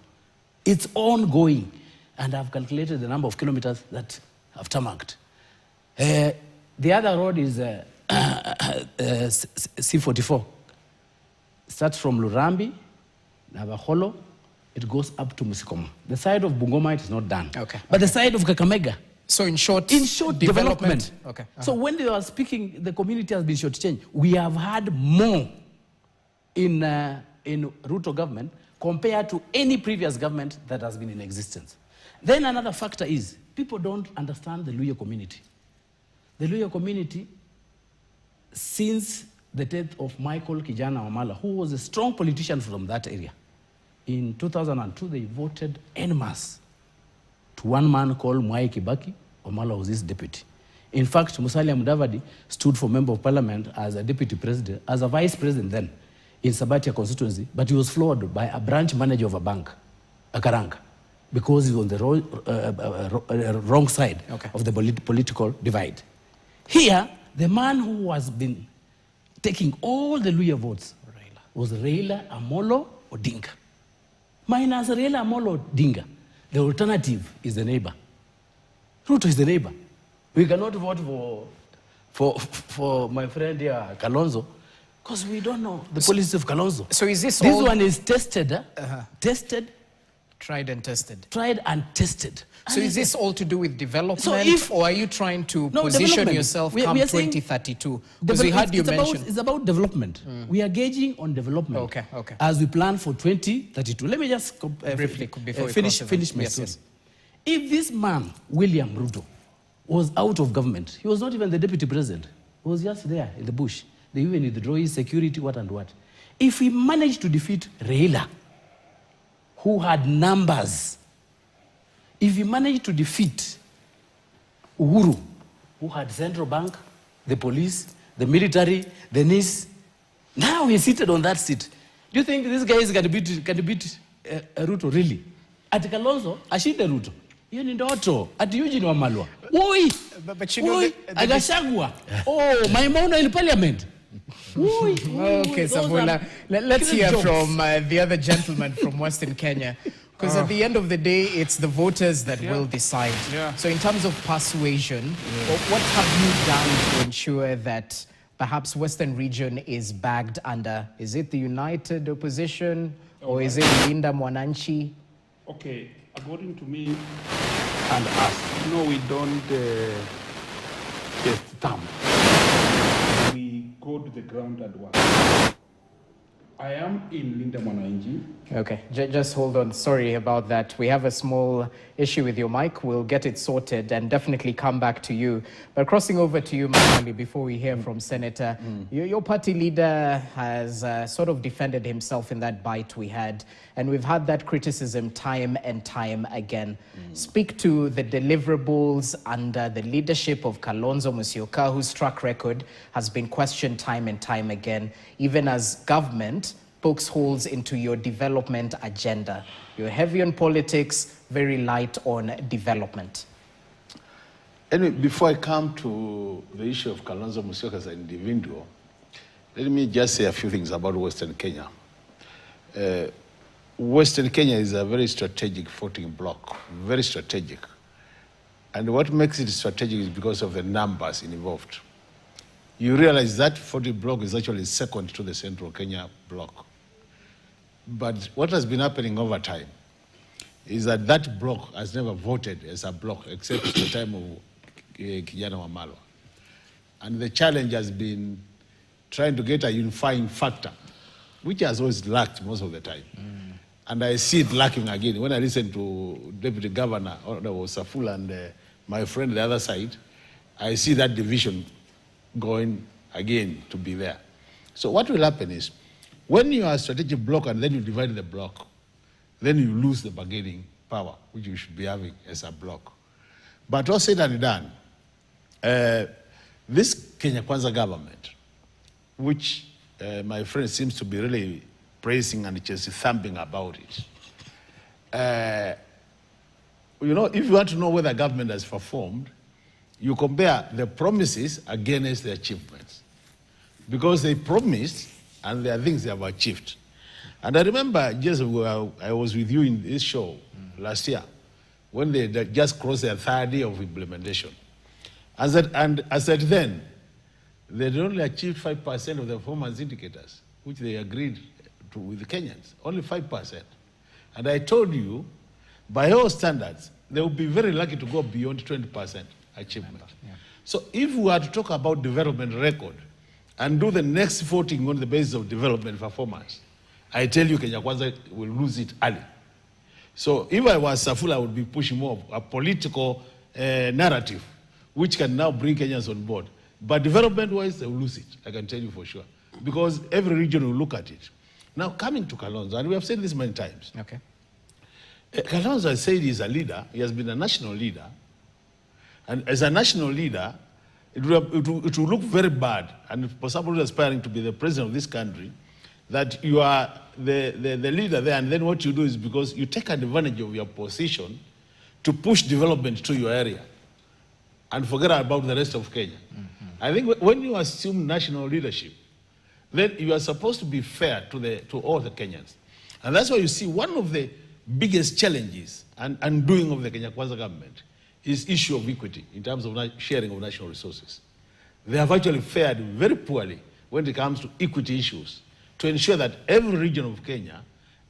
It's ongoing, and I've calculated the number of kilometers that have tarmacked. The other road is C44. Starts from Lurambi, Navakholo, it goes up to Musikoma. The side of Bungoma it is not done. Okay. But the side of Kakamega. So in short development. Okay. So when they are speaking, the community has been shortchanged. We have had more in Ruto government compared to any previous government that has been in existence. Then another factor is people don't understand the Luya community. The Luya community, since the death of Michael Kijana Wamala, who was a strong politician from that area, in 2002, they voted en masse to one man called Mwai Kibaki. Wamala was his deputy. In fact, Musalia Mudavadi stood for member of parliament as a deputy president, as a vice president then, in Sabatia constituency, but he was floored by a branch manager of a bank, a Karanga, because he was on the wrong side of the political divide. Here, the man who has been taking all the Luya votes was Raila Amolo Odinga. Minus Raila Amolo Odinga, the alternative is the neighbor. Ruto is the neighbor. We cannot vote for my friend here, Kalonzo, because we don't know the policies of Kalonzo. So is this one is tested, tested, tried and tested. Tried and tested. So is this all to do with development, or are you trying to position yourself come 2032? Because we heard you mention... It's about development. We are gauging on development as we plan for 2032. Let me just briefly finish my story. Yes. If this man, William Ruto, was out of government, he was not even the deputy president. He was just there in the bush. They even withdraw his security, what and what. If he managed to defeat Raila, who had numbers, if he managed to defeat Uhuru, who had central bank, the police, the military, the NIS, now he's seated on that seat. Do you think this guy is going to beat Ruto, really? At Kalonzo, ashinde Ruto. Hiyo ni ndoto. At Eugene Wamalwa. Oi! But you know... Agashagwa. Oh, Maimono in parliament. Okay, Sabula, let's hear from the other gentleman from Western Kenya. Because at the end of the day, it's the voters that will decide. So in terms of persuasion, what have you done to ensure that perhaps Western region is bagged under, is it the United Opposition or is it Linda Mwananchi? Okay, according to me and us, no, we don't test stamp. We go to the ground and work. I am in Linda Mwananchi. Okay, just hold on. Sorry about that. We have a small issue with your mic. We'll get it sorted and definitely come back to you. But crossing over to you, Makali, before we hear from Senator, your party leader has sort of defended himself in that bite we had. And we've had that criticism time and time again. Speak to the deliverables under the leadership of Kalonzo Musyoka, whose track record has been questioned time and time again, even as government pokes holes into your development agenda. You're heavy on politics, very light on development. Anyway, before I come to the issue of Kalonzo Musyoka as an individual, let me just say a few things about Western Kenya. Western Kenya is a very strategic voting bloc, very strategic. And what makes it strategic is because of the numbers involved. You realize that 40 bloc is actually second to the Central Kenya bloc. But what has been happening over time is that that bloc has never voted as a bloc except at the time of Kijana Wamalwa. And the challenge has been trying to get a unifying factor, which has always lacked most of the time. And I see it lacking again. When I listen to Deputy Governor Safula and my friend on the other side, I see that division going again to be there. So what will happen is, when you are a strategic bloc and then you divide the bloc, then you lose the bargaining power, which you should be having as a bloc. But all said and done, this Kenya Kwanza government, which my friend seems to be really praising and just thumping about it. You know, if you want to know whether government has performed, you compare the promises against the achievements. Because they promised, and there are things they have achieved. And I remember just I was with you in this show last year when they just crossed their third year of implementation. I said then, they only achieved 5% of the performance indicators, which they agreed to with the Kenyans, only 5%. And I told you, by all standards, they would be very lucky to go beyond 20% achievement. Yeah. So if we are to talk about development record, and do the next voting on the basis of development performance, I tell you Kenya Kwanza will lose it early. So if I was Safula, I would be pushing more of a political narrative, which can now bring Kenyans on board. But development-wise, they will lose it, I can tell you for sure. Because every region will look at it. Now, coming to Kalonzo, and we have said this many times. Okay. Kalonzo has said he's a leader, he has been a national leader. And as a national leader, it will look very bad, and for somebody aspiring to be the president of this country, that you are the leader there, and then what you do is because you take advantage of your position to push development to your area and forget about the rest of Kenya. I think when you assume national leadership, then you are supposed to be fair to all the Kenyans. And that's why you see one of the biggest challenges and undoing of the Kenya Kwanza government is issue of equity in terms of sharing of national resources. They have actually fared very poorly when it comes to equity issues to ensure that every region of Kenya,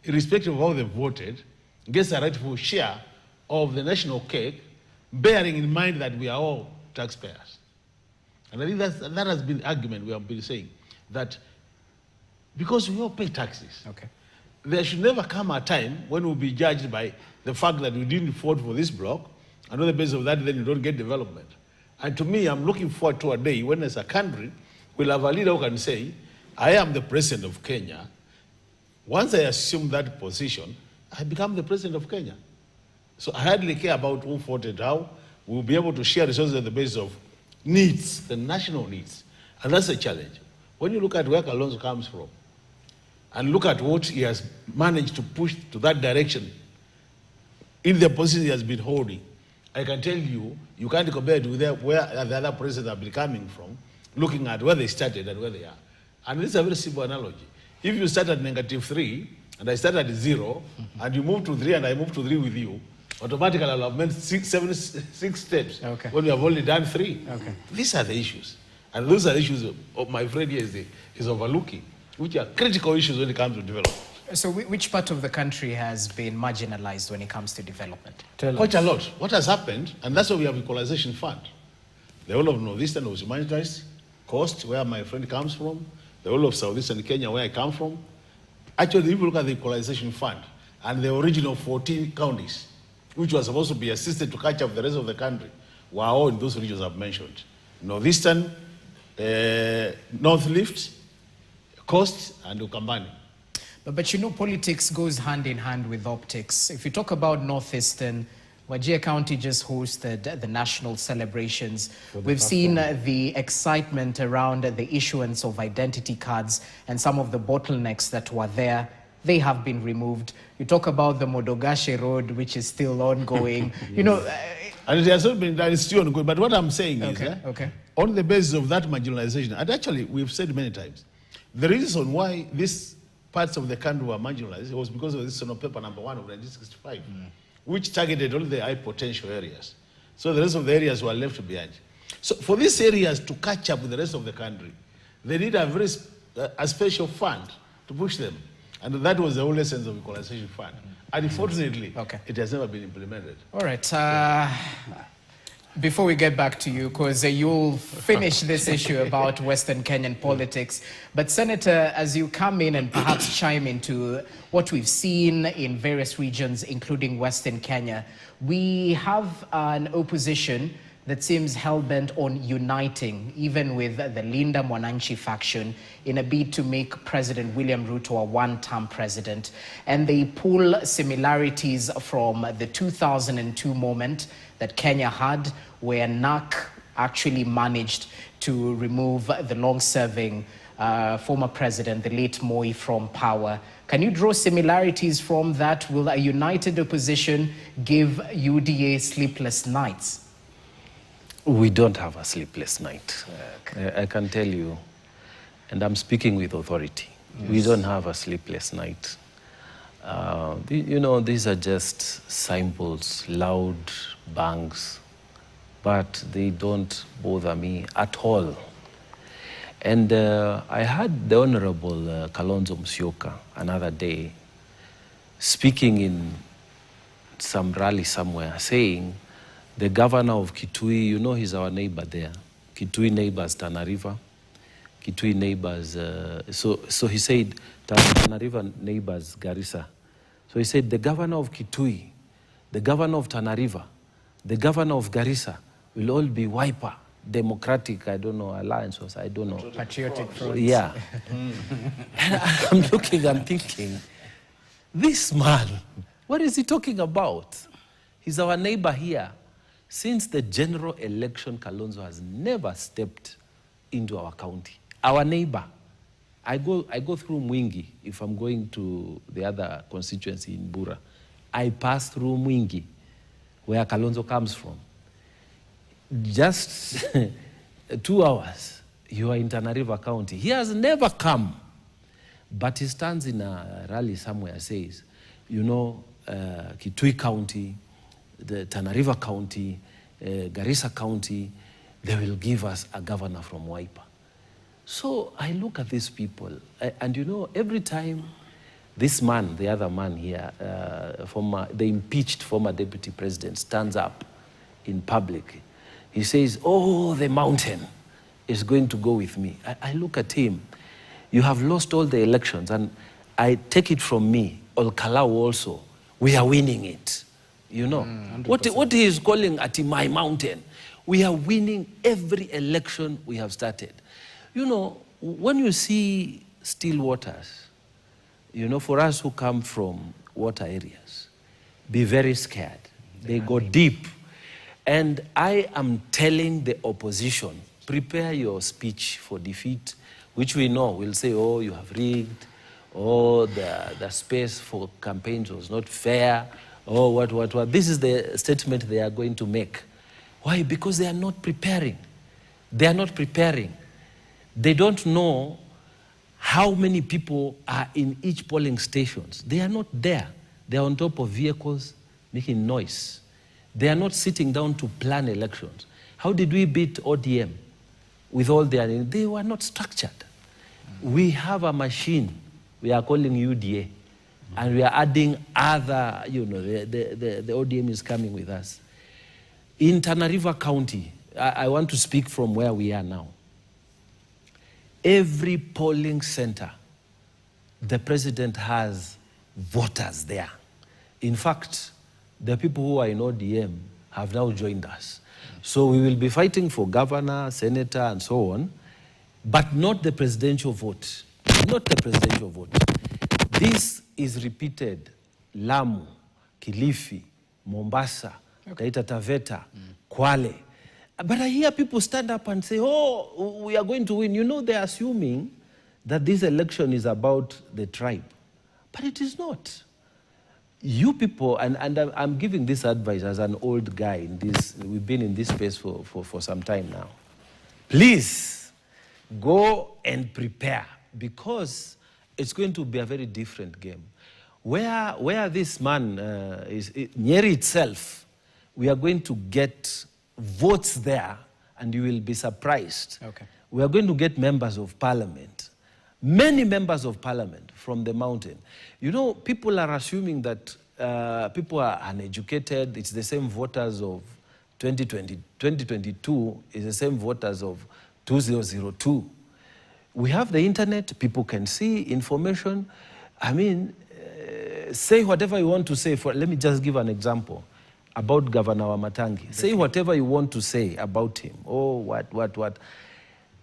irrespective of how they voted, gets a rightful share of the national cake, bearing in mind that we are all taxpayers. And I think that has been the argument we have been saying, that because we all pay taxes, there should never come a time when we'll be judged by the fact that we didn't vote for this block, and on the basis of that, then you don't get development. And to me, I'm looking forward to a day when, as a country, we'll have a leader who can say, I am the president of Kenya. Once I assume that position, I become the president of Kenya. So I hardly care about who voted how. We'll be able to share resources on the basis of needs, the national needs. And that's a challenge. When you look at where Kalonzo comes from, and look at what he has managed to push to that direction in the position he has been holding, I can tell you, you can't compare it with where the other presidents have been coming from, looking at where they started and where they are. And this is a very simple analogy. If you start at -3, and I start at 0, and you move to 3, and I move to 3 with you, automatically I'll have made 6 steps when you have only done 3. These are the issues. And those are the issues my friend here is overlooking, which are critical issues when it comes to development. So which part of the country has been marginalized when it comes to development? Quite a lot. What has happened, and that's why we have equalization fund. The whole of Northeastern was humanitized, Coast, where my friend comes from, the whole of southeastern Kenya, where I come from. Actually, if you look at the equalization fund and the original 14 counties, which were supposed to be assisted to catch up the rest of the country, were all in those regions I've mentioned. Northeastern, North Lift, Coast, and Ukambani. But you know, politics goes hand in hand with optics. If you talk about Northeastern, Wajir County just hosted the national celebrations. We've seen the excitement around the issuance of identity cards and some of the bottlenecks that were there. They have been removed. You talk about the Mombasa Road, which is still ongoing. Yes. You know, and it has not been that, it's still ongoing. But what I'm saying is, on the basis of that marginalization, and actually we've said many times, the reason why these parts of the country were marginalized was because of this paper number 1 of 1965. Which targeted all the high potential areas. So the rest of the areas were left behind. So for these areas to catch up with the rest of the country, they need a very special fund to push them. And that was the whole essence of equalization fund. And unfortunately, it has never been implemented. All right. Before we get back to you, because you'll finish this issue about Western Kenyan politics, but Senator, as you come in and perhaps chime into what we've seen in various regions, including Western Kenya, we have an opposition that seems hell-bent on uniting, even with the Linda Mwananchi faction, in a bid to make President William Ruto a one-term president. And they pull similarities from the 2002 moment that Kenya had, where NAC actually managed to remove the long-serving former president, the late Moi, from power. Can you draw similarities from that? Will a united opposition give UDA sleepless nights? We don't have a sleepless night. I can tell you, and I'm speaking with authority. Yes. We don't have a sleepless night. You know, these are just samples, loud bangs, but they don't bother me at all. And I heard the Honorable Kalonzo Musyoka another day speaking in some rally somewhere, saying the governor of Kitui, you know, he's our neighbor there. Kitui neighbors Tana River. Kitui neighbors, so he said, Tana River neighbors Garissa. So he said, the governor of Kitui, the governor of Tana River, the governor of Garissa will all be Wiper, Democratic, I don't know, Alliance, or I don't know. Patriotic Front. Yeah. And I'm looking, I'm thinking, this man, what is he talking about? He's our neighbor here. Since the general election, Kalonzo has never stepped into our county. Our neighbor. I go through Mwingi if I'm going to the other constituency in Bura. I pass through Mwingi, where Kalonzo comes from. Just 2 hours, you are in Tana River County. He has never come, but he stands in a rally somewhere, says, you know, Kitui County, the Tana River County, Garissa County, they will give us a governor from Wiper. So I look at these people, and you know, every time this man, the other man here, the impeached former deputy president, stands up in public, he says, oh, the mountain is going to go with me. I look at him. You have lost all the elections, and I take it from me, Olkalau also, we are winning it. You know, what he is calling at my mountain, we are winning every election we have started. You know, when you see still waters, you know, for us who come from water areas, be very scared. They go deep. And I am telling the opposition, prepare your speech for defeat, which we know will say, oh, you have rigged, oh, the space for campaigns was not fair, oh, what. This is the statement they are going to make. Why? Because they are not preparing. They are not preparing. They don't know how many people are in each polling stations. They are not there. They are on top of vehicles making noise. They are not sitting down to plan elections. How did we beat ODM with all their... They were not structured. We have a machine we are calling UDA. And we are adding other, you know, the ODM is coming with us. In Tana River County, I want to speak from where we are now. every polling center, the president has voters there. In fact, the people who are in ODM have now joined us. So we will be fighting for governor, senator, and so on, but not the presidential vote. Not the presidential vote. This is repeated. Lamu, Kilifi, Mombasa, Taita Taveta, Kwale. But I hear people stand up and say, oh, we are going to win. You know, they're assuming that this election is about the tribe. But it is not. You people, and I'm giving this advice as an old guy in this, we've been in this space for some time now. Please, go and prepare, because it's going to be a very different game. Where this man is, Nyeri itself, we are going to get votes there, and you will be surprised. Okay. We are going to get members of parliament, many members of parliament from the mountain. You know, people are assuming that people are uneducated. It's the same voters of 2020, 2022 is the same voters of 2002. We have the internet, people can see information. I mean, say whatever you want to say. Let me just give an example about Governor Wamatangi. Say whatever you want to say about him. Oh, what.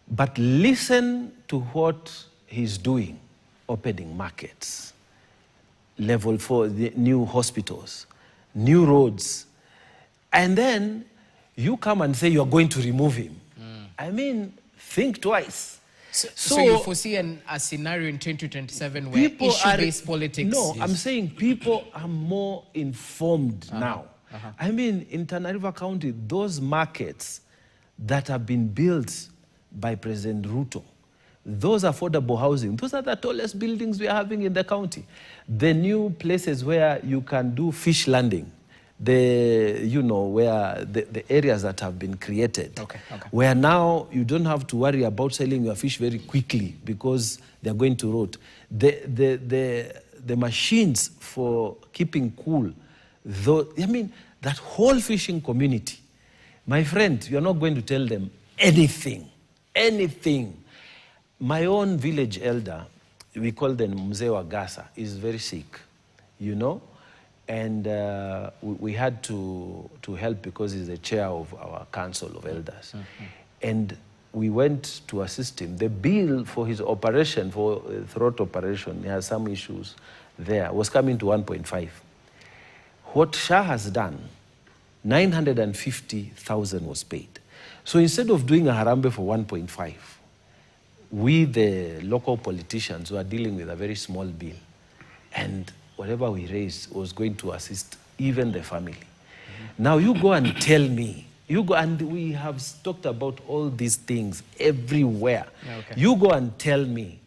But listen to what he's doing. Opening markets, level 4, the new hospitals, new roads. And then you come and say you're going to remove him. I mean, think twice. So you foresee a scenario in 2027 where issue-based politics... No, I'm saying people are more informed now. I mean, in Tana River County, those markets that have been built by President Ruto, those affordable housing, those are the tallest buildings we are having in the county. The new places where you can do fish landing, where the areas that have been created, where now you don't have to worry about selling your fish very quickly because they're going to rot. The machines for keeping cool, I mean, that whole fishing community, my friend, you're not going to tell them anything. My own village elder, we call them Mzee wa Gasa, is very sick, you know, and we had to help because he's the chair of our council of elders. And we went to assist him. The bill for his operation, for throat operation, he has some issues there, was coming to 1.5. What Shah has done, 950,000 was paid. So instead of doing a harambe for 1.5, we, the local politicians, who are dealing with a very small bill, and whatever we raised was going to assist even the family. Now you go and tell me, and we have talked about all these things everywhere. You go and tell me,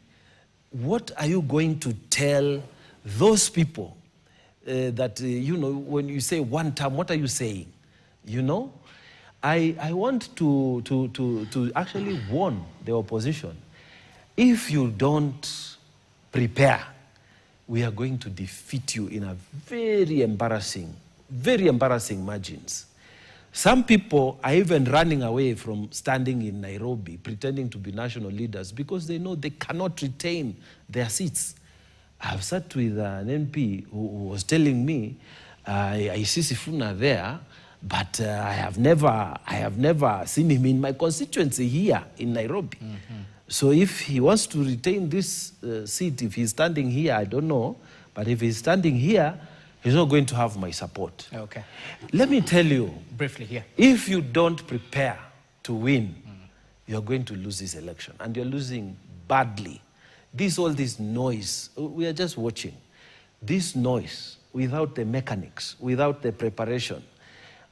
what are you going to tell those people that, when you say one term, what are you saying? You know? I want to actually warn the opposition. If you don't prepare, we are going to defeat you in a very embarrassing margins. Some people are even running away from standing in Nairobi, pretending to be national leaders because they know they cannot retain their seats. I've sat with an MP who was telling me, I see Sifuna there, but I have never seen him in my constituency here in Nairobi. So if he wants to retain this seat, if he's standing here, I don't know. But if he's standing here, he's not going to have my support. Okay. Let me tell you, briefly here, if you don't prepare to win, you're going to lose this election. And you're losing badly. All this noise, we are just watching. This noise, without the mechanics, without the preparation.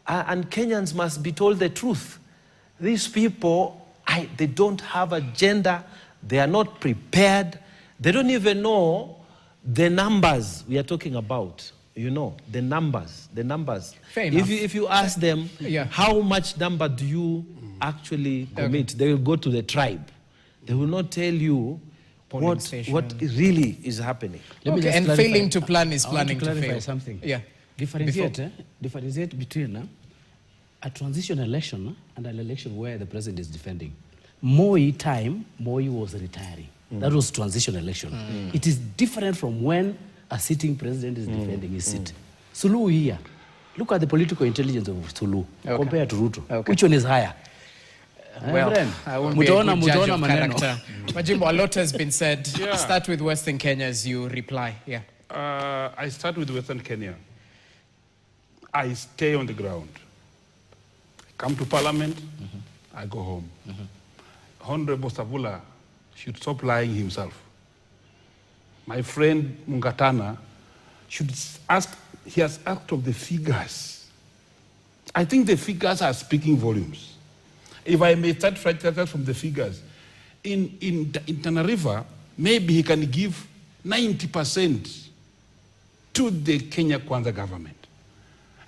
And Kenyans must be told the truth. These people, they don't have agenda. They are not prepared. They don't even know the numbers we are talking about. You know, the numbers. Fair enough. If you ask them, how much number do you actually commit? They will go to the tribe. They will not tell you what really is happening. And failing to plan is planning to clarify fail. Something. Yeah. Differentiate between a transition election and an election where the president is defending. Moi time, Moi was retiring. That was transition election. It is different from when a sitting president is defending his seat. Suluhu here, look at the political intelligence of Suluhu compared to Ruto. Which one is higher? Well, I won't be a good judge of character. Majimbo, a lot has been said. Start with Western Kenya as you reply. I start with Western Kenya. I stay on the ground. Come to Parliament, I go home. Honorable Savula should stop lying himself. My friend Mungatana should ask, he has asked of the figures. I think the figures are speaking volumes. If I may start from the figures, in Tana River, maybe he can give 90% to the Kenya Kwanza government.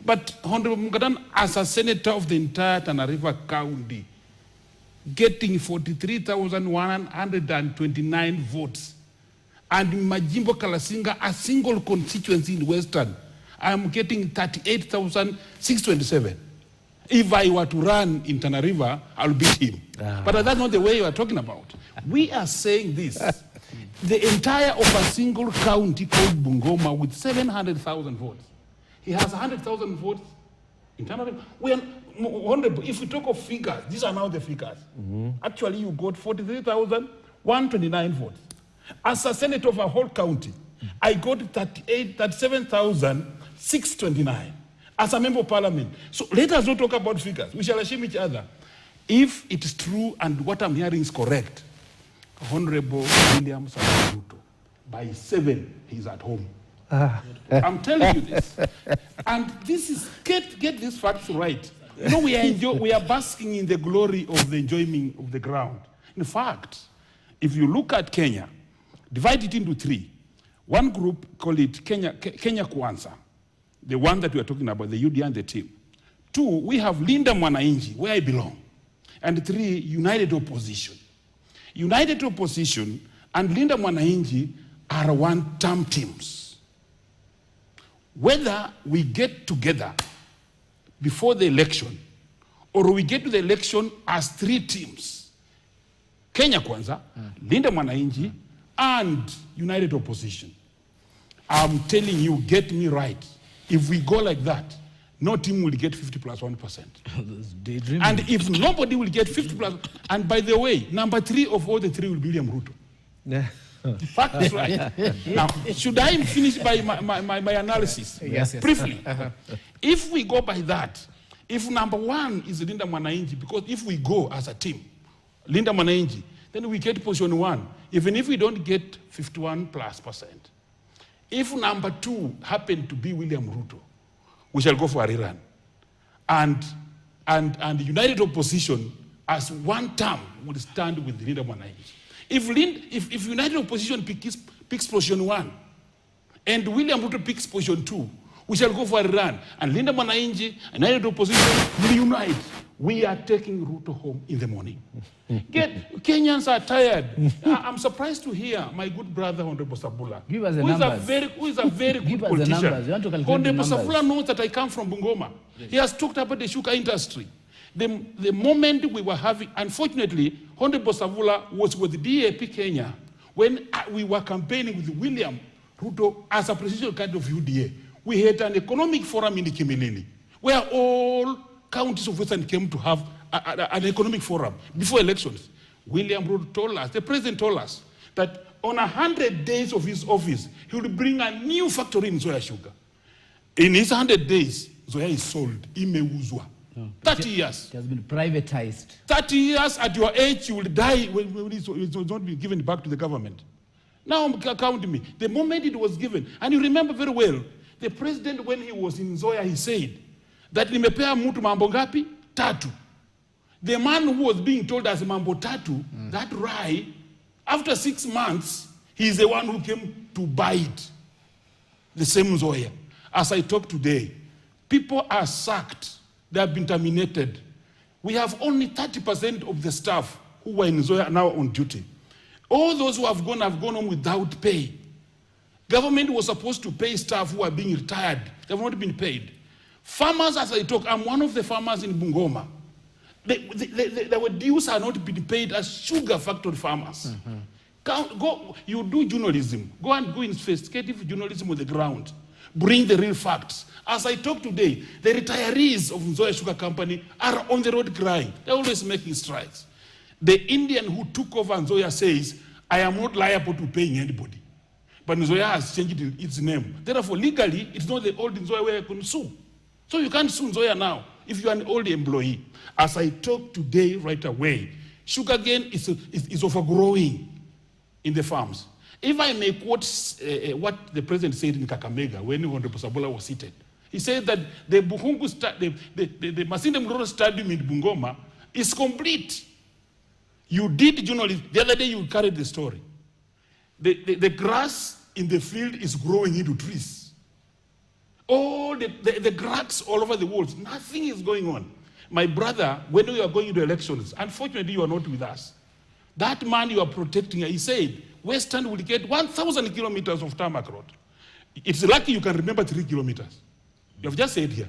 But Honorable Mungatana, as a senator of the entire Tana River County, getting 43,129 votes, and Majimbo Kalasinga, a single constituency in Western, I am getting 38,627. If I were to run in Tana River, I'll beat him. But that's not the way you are talking about. We are saying this. The entire of a single county called Bungoma with 700,000 votes. He has 100,000 votes in Tana River. If we talk of figures, these are now the figures. Actually, you got 43,129 votes. As a senator of a whole county, I got 37,629 as a member of parliament. So let us not talk about figures. We shall assume each other. If it is true and what I'm hearing is correct, Honorable William Ruto, by 7, he's at home. I'm telling you this. And this is, get these facts right. You know, we are basking in the glory of the enjoyment of the ground. In fact, if you look at Kenya, divide it into 3. One group, call it Kenya Kwanza, the one that we are talking about, the UDA and the team. 2, we have Linda Mwananchi, where I belong. And 3, United Opposition. United Opposition and Linda Mwananchi are one-term teams. Whether we get together before the election or we get to the election as 3 teams, Kenya Kwanza, Linda Mwananchi, and United Opposition, I'm telling you, get me right. If we go like that, no team will get 50 plus 1%. And if nobody will get 50 plus, and by the way, number 3 of all the 3 will be William Ruto. Fact is right. Now, should I finish by my analysis? Yes. Briefly. If we go by that, if number 1 is Linda Mwananchi, because if we go as a team, Linda Mwananchi, then we get position 1, even if we don't get 51+%. If number 2 happen to be William Ruto, we shall go for a rerun. And United Opposition as one term will stand with Linda Mwananchi. If United Opposition picks position 1 and William Ruto picks position 2, we shall go for a run. And Linda Mwananchi and United Opposition will unite. We are taking Ruto home in the morning. Kenyans are tired. I'm surprised to hear my good brother, Honorable Sabula, Give us the numbers. Who is a very good politician. Honorable Sabula knows that I come from Bungoma. Yes. He has talked about the sugar industry. The moment we were having, unfortunately, Honorable Savula was with DAP Kenya when we were campaigning with William Ruto as a presidential candidate of UDA. We had an economic forum in Kimilili where all counties of Western came to have an economic forum before elections. William Ruto told us, the president told us, that on 100 days of his office, he will bring a new factory in Zoya Sugar. In his 100 days, Zoya is sold. Imeuzwa. 30 years. It has been privatized. 30 years at your age, you will die when it will not be given back to the government. Now, count me. The moment it was given, and you remember very well, the president, when he was in Zoya, he said that nimepea mtu mambo ngapi? Tatu. The man who was being told as mambo tatu, that rye, after 6 months, he is the one who came to buy it. The same Zoya. As I talk today, people are sacked. They have been terminated. We have only 30% of the staff who were in Zoya now on duty. All those who have gone home without pay. Government was supposed to pay staff who are being retired. They have not been paid. Farmers, as I talk, I'm one of the farmers in Bungoma. Our dues are not being paid as sugar factory farmers. You do journalism. Go and go investigative journalism on the ground. Bring the real facts. As I talk today, the retirees of Nzoia Sugar Company are on the road crying. They're always making strikes. The Indian who took over Nzoia says, I am not liable to paying anybody. But Nzoia has changed its name. Therefore, legally, it's not the old Nzoia where you can sue. So you can't sue Nzoia now if you're an old employee. As I talk today, right away, sugarcane is overgrowing in the farms. If I may quote what the president said in Kakamega when Honorable Sabola was seated, he said that the Masinde Muroro Stadium in Bungoma is complete. You did journalism. The other day you carried the story. The grass in the field is growing into trees. All the cracks all over the walls. Nothing is going on. My brother, when we are going into elections, unfortunately you are not with us. That man you are protecting, he said, Western will get 1,000 kilometers of tarmac road. It's lucky you can remember 3 kilometers. You have just said here.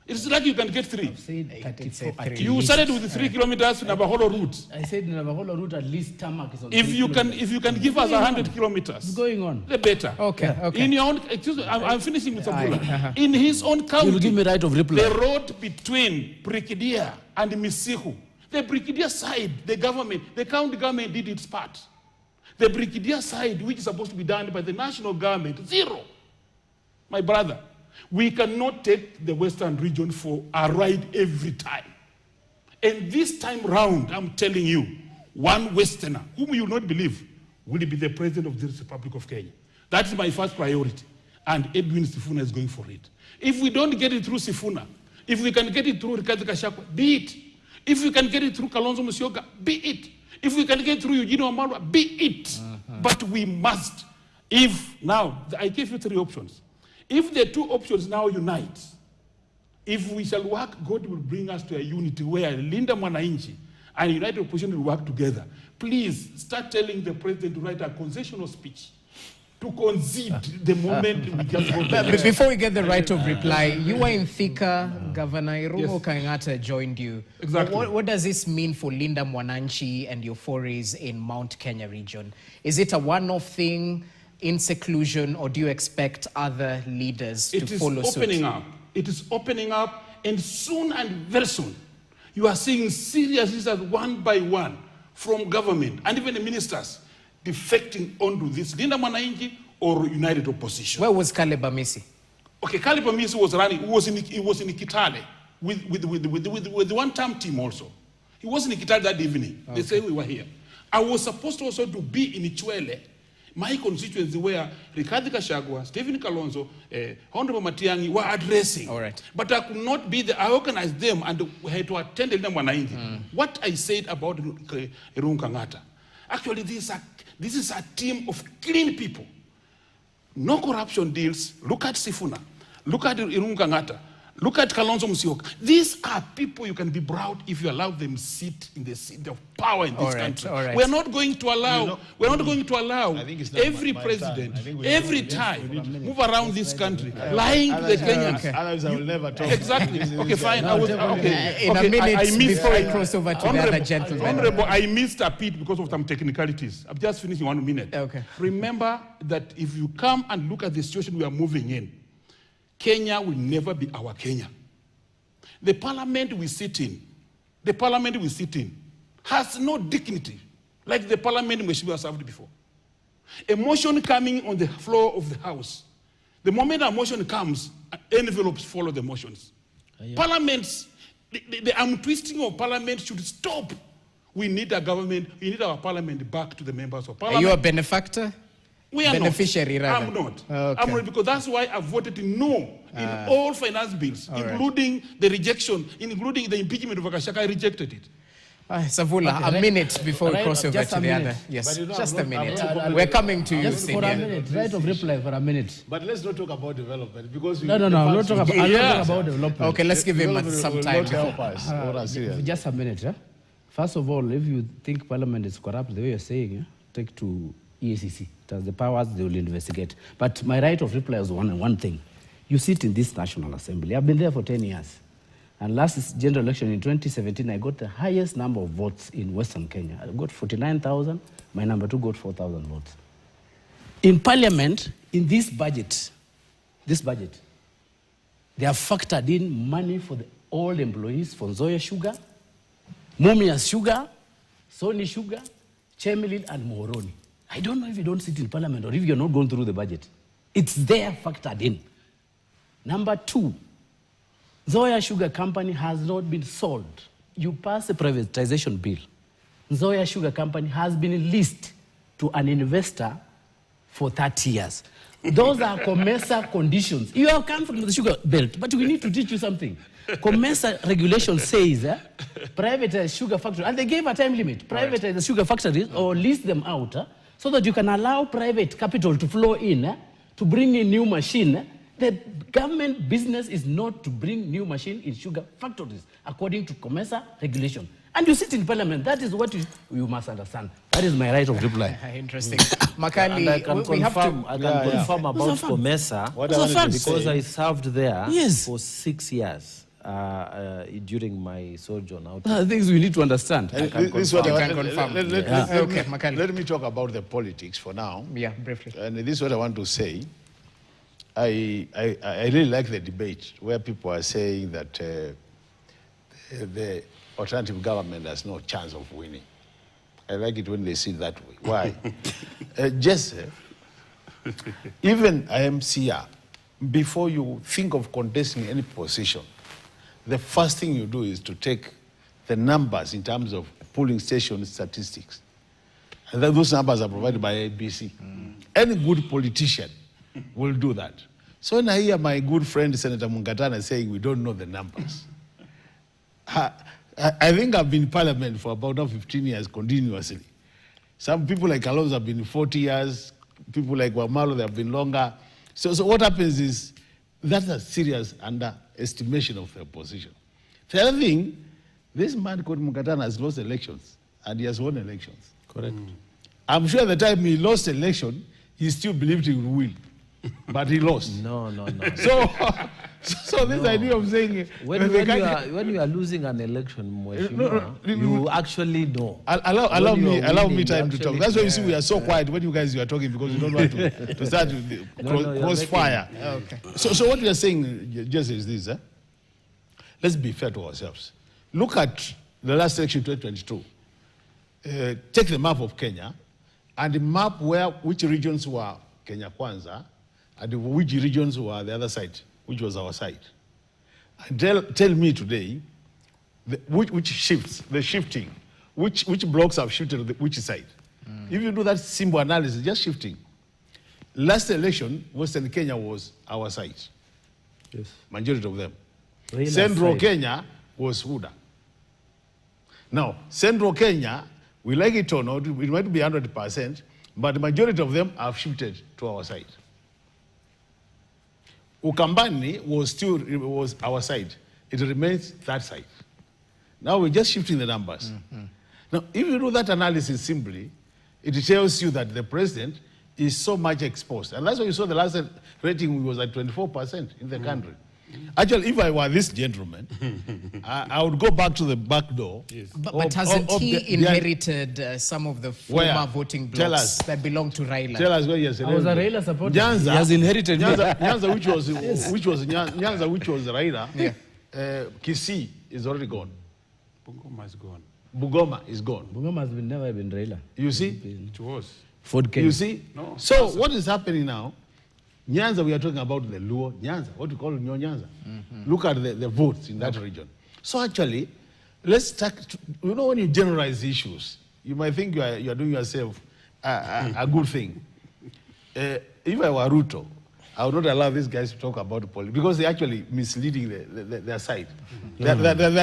It's lucky you can get 3. You started with 3 kilometers in Navaholo route. I said Navaholo route at least tarmac is on if you can give us 100 kilometers. It's going on. The better. Okay. In your own, excuse me, I'm finishing with Sabula. In his own county, you'll give me right of reply. The road between Brikidia and Misihu, the Brikidia side, the county government did its part. The Brikidia side, which is supposed to be done by the national government, 0. My brother, we cannot take the Western region for a ride every time. And this time round, I'm telling you, one Westerner, whom you will not believe, will be the president of this Republic of Kenya. That's my first priority. And Edwin Sifuna is going for it. If we don't get it through Sifuna, if we can get it through Rigathi Gachagua, be it. If we can get it through Kalonzo Musyoka, be it. If we can get it through Eugene Wamalwa, be it. But we must. Now, I gave you 3 options. If the 2 options now unite, if we shall work, God will bring us to a unity where Linda Mwananchi and United Opposition will work together. Please start telling the president to write a concessional speech to concede the moment we just go. Before we get the right of reply, you were in Thika, Governor Irungu Kangata joined you. Exactly. What does this mean for Linda Mwananchi and your forays in Mount Kenya region? Is it a one-off thing in seclusion, or do you expect other leaders to follow suit? It is opening up, and soon and very soon, you are seeing serious leaders one by one from government and even the ministers defecting onto this Linda Mwananchi or United Opposition. Where was Caleb Amisi? Okay, Caleb Amisi was running. He was in Kitale with the one-term team also. He was in Kitale that evening. Okay. They say we were here. I was supposed also to be in Ichwele, my constituency, where Rigathi Gachagua, Stephen Kalonzo, Honorable Matiang'i were addressing. All right. But I could not be there. I organized them and we had to attend Linda Mwananchi. What I said about Irungu Kangata, actually this is a team of clean people. No corruption deals. Look at Sifuna. Look at Irungu Kangata. Look at Kalonzo Musyoka. These are people you can be proud if you allow them sit in the seat of power in this country. Right. We're not going to allow. We're not going to allow every president, every time, move around this country, lying to the Kenyans. Otherwise, I will never talk. Exactly. Okay, fine. In a minute, before I cross over to the other gentleman. Honorable, I missed a bit because of some technicalities. I'm just finishing 1 minute. Okay. Remember that if you come and look at the situation we are moving in, Kenya will never be our Kenya. The parliament we sit in has no dignity like the parliament which we have served before. A motion coming on the floor of the house, the moment a motion comes, envelopes follow the motions. Parliaments, the arm twisting of parliament should stop. We need a government, we need our parliament back to the members of parliament. Are you a benefactor? We are beneficiary, not. rather. I'm not. Okay. I'm not, because that's why I voted no in all finance bills, including the rejection, including the impeachment of Gachagua. I rejected it. Savula, a minute before we cross over to the other. Yes, just a minute. We're coming to you, just for a minute. Right of reply for a minute. But let's not talk about development, because I'm not talking about development. Okay, let's give him some time. Help us. Just a minute. First of all, if you think Parliament is corrupt, the way you're saying, take to EACC. It has the powers, they will investigate. But my right of reply is one thing. You sit in this National Assembly. I've been there for 10 years. And last general election in 2017, I got the highest number of votes in Western Kenya. I got 49,000. My number 2 got 4,000 votes. In Parliament, in this budget, they have factored in money for the old employees for Nzoia Sugar, Mumias Sugar, Sony Sugar, Chemelil, and Moroni. I don't know if you don't sit in Parliament or if you're not going through the budget. It's there factored in. Number 2, Nzoia Sugar Company has not been sold. You pass a privatization bill. Nzoia Sugar Company has been leased to an investor for 30 years. Those are COMESA conditions. You have come from the sugar belt, but we need to teach you something. COMESA regulation says, privatize sugar factories, and they gave a time limit. Privatize the sugar factories or lease them out, so that you can allow private capital to flow in, to bring in new machine. The government business is not to bring new machine in sugar factories, according to COMESA regulation. And you sit in Parliament. That is what you must understand. That is my right of reply. Interesting. Makali, and I can confirm about COMESA because I served there for 6 years during my sojourn out. Things we need to understand. Let me talk about the politics for now. Yeah, briefly. And this is what I want to say. I really like the debate where people are saying that the alternative government has no chance of winning. I like it when they see it that way. Why? Even IMCR, before you think of contesting any position, the first thing you do is to take the numbers in terms of polling station statistics. And then those numbers are provided by ABC. Any good politician will do that. So when I hear my good friend Senator Mungatana saying we don't know the numbers, I think I've been in Parliament for about 15 years continuously. Some people like Kalonzo have been 40 years, people like Wamalo, they have been longer. So what happens is that's a serious underestimation of the opposition. The other thing, this man called Mungatana has lost elections, and he has won elections. Correct. I'm sure at the time he lost election, he still believed he would win, but he lost. No. So this idea of saying when you are losing an election, you actually know. Allow me time to talk. That's why you see we are so quiet when you guys are talking, because you don't want to start crossfire. Okay. So what we are saying just is this. Let's be fair to ourselves. Look at the last election, 2022. Take the map of Kenya and the map which regions were Kenya Kwanza and which regions were the other side, which was our side. And tell me today, which shifts, the shifting, which blocks have shifted to which side. If you do that simple analysis, just shifting. Last election, Western Kenya was our side. Yes. Majority of them. Central Kenya was Huda. Now, Central Kenya, we like it or not, it might be 100%, but the majority of them have shifted to our side. Ukambani was our side. It remains that side. Now we're just shifting the numbers. Now, if you do that analysis simply, it tells you that the president is so much exposed. And that's why you saw the last rating was at 24% in the country. Actually, if I were this gentleman, I would go back to the back door. Yes. But hasn't he inherited some of the former voting blocks that belong to Raila? Tell us where he has I was a Raila supporter. Nyanza, he has inherited Nyanza, which was Raila. Yeah. Kisii is already gone. Bungoma is gone. Bungoma is gone. Bungoma has never been Raila. You see? It was. Ford Kenya. You see? No. So what is happening now? Nyanza, we are talking about the Luo Nyanza, what we call Nyo Nyanza. Look at the votes in that region. So actually, let's start, when you generalize issues, you might think you are doing yourself a good thing. If I were Ruto, I would not allow these guys to talk about politics because they're actually misleading their side. They're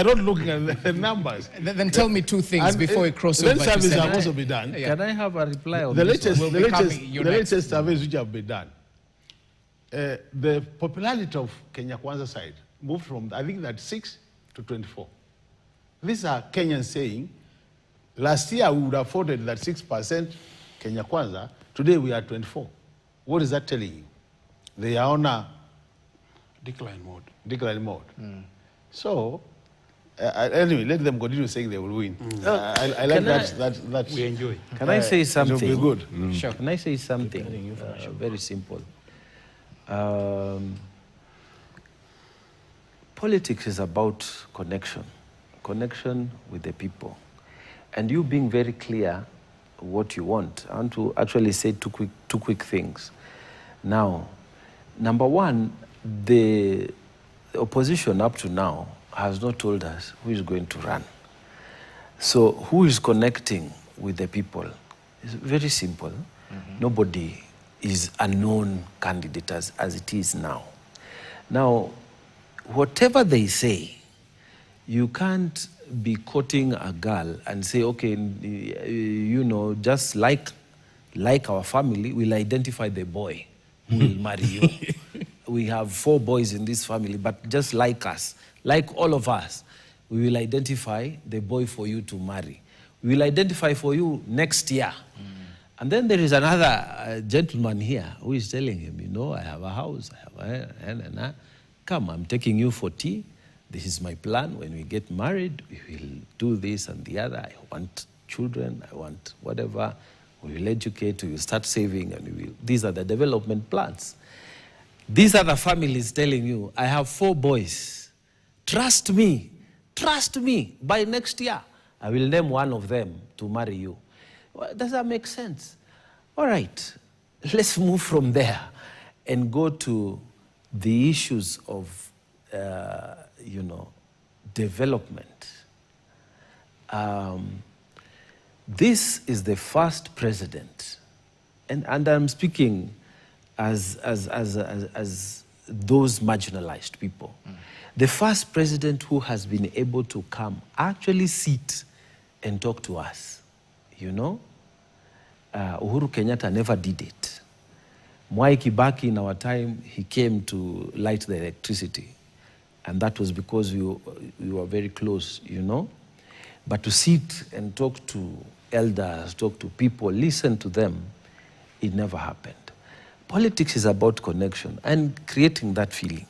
not looking at the numbers. Then tell me two things before we cross over. Then surveys have also been done. Can I have a reply on the this? latest surveys which have been done. The popularity of Kenya Kwanza side moved from, I think, that 6 to 24. These are Kenyans saying, last year we would have voted that 6% Kenya Kwanza, today we are 24. What is that telling you? They are on a decline mode. Decline mode. So Anyway, let them continue saying they will win. I like that. We enjoy. Can I say something? It will be good. Sure. Can I say something? Very simple. Politics is about connection with the people. And you being very clear what you want. I want to actually say two quick things. Now, number one, the opposition up to now has not told us who is going to run. So who is connecting with the people? It's very simple. Nobody is a known candidate as it is now. Now, whatever they say, you can't be quoting a girl and say, okay, you know, just like our family, we'll identify the boy who will marry you. We have 4 boys in this family, but just like us, like all of us, we will identify the boy for you to marry. We will identify for you next year. And then there is another gentleman here who is telling him, you know, I have a house, I have a... Come, I'm taking you for tea. This is my plan. When we get married, we will do this and the other. I want children, I want whatever. We will educate, we will start saving, and we will... These are the development plans. These are the families telling you, I have 4 boys. Trust me, by next year, I will name one of them to marry you. Well, does that make sense? All right, let's move from there and go to the issues of, you know, development. This is the first president, and I'm speaking as those marginalized people. The first president who has been able to come, actually sit and talk to us, you know? Uhuru Kenyatta never did it. Mwai Kibaki, in our time, he came to light the electricity. And that was because we were very close, you know? But to sit and talk to elders, talk to people, listen to them, it never happened. Politics is about connection and creating that feeling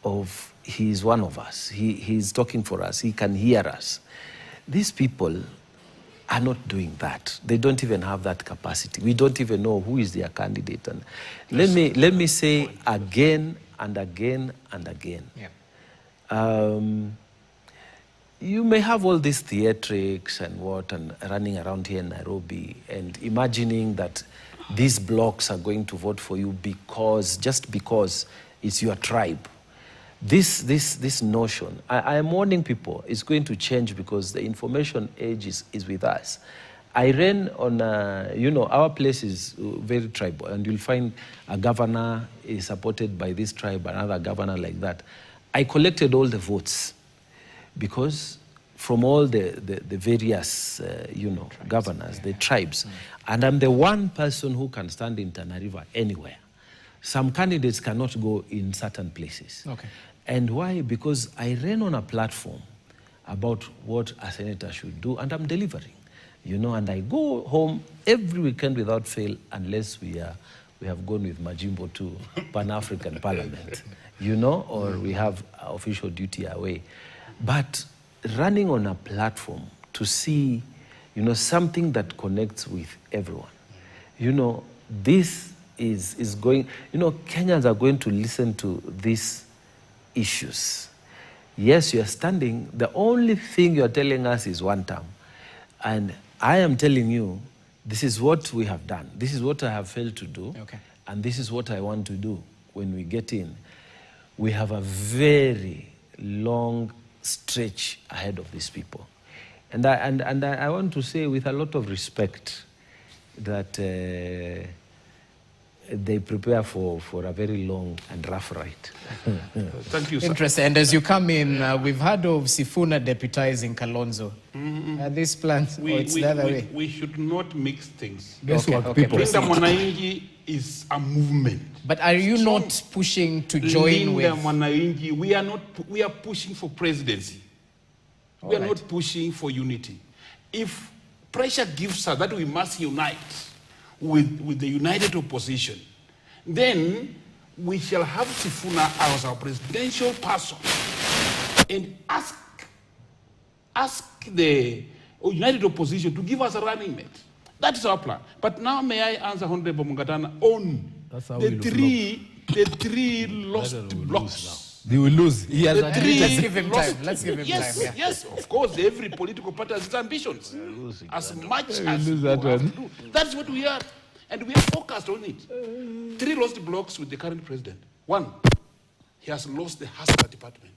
of he is one of us. He is talking for us. He can hear us. These people are not doing that. They don't even have that capacity. We don't even know who is their candidate. And let me say again and again and again. Yeah. You may have all these theatrics and running around here in Nairobi and imagining that these blocks are going to vote for you just because it's your tribe. This notion, I am warning people, it's going to change because the information age is with us. I ran on, you know, our place is very tribal, and you'll find a governor is supported by this tribe, another governor like that. I collected all the votes because from all the various, you know, tribes, governors, the tribes, and I'm the one person who can stand in Tana River anywhere. Some candidates cannot go in certain places. Okay. And why? Because I ran on a platform about what a senator should do, and I'm delivering, you know, and I go home every weekend without fail unless we have gone with Majimbo to Pan-African Parliament, you know, or we have official duty away. But running on a platform to see, you know, something that connects with everyone, you know, this is going, you know, Kenyans are going to listen to these issues. Yes, you are standing. The only thing you are telling us is one term. And I am telling you, this is what we have done. This is what I have failed to do. Okay. And this is what I want to do when we get in. We have a very long stretch ahead of these people. And I want to say with a lot of respect that they prepare for a very long and rough ride. Thank you, sir. Interesting. And as you come in, we've heard of Sifuna deputizing Kalonzo. Are these plans, or it's the other way? We should not mix things. Guess what, people? Linda Mwananchi is a movement. But are you not pushing to join with... Linda Mwananchi, we are pushing for presidency. We are not pushing for unity. If pressure gives us that we must unite with the united opposition, then we shall have Sifuna as our presidential person and ask ask the united opposition to give us a running mate. That is our plan. But now may I answer Honorable Mungatana on the three lost blocks. They will lose. Let's give him time. Let's give him yes, time. Yeah. Yes, of course, every political party has its ambitions. As much as you that have one. to do. That's what we are. And we are focused on it. 3 lost blocks with the current president. 1, he has lost the hustler department.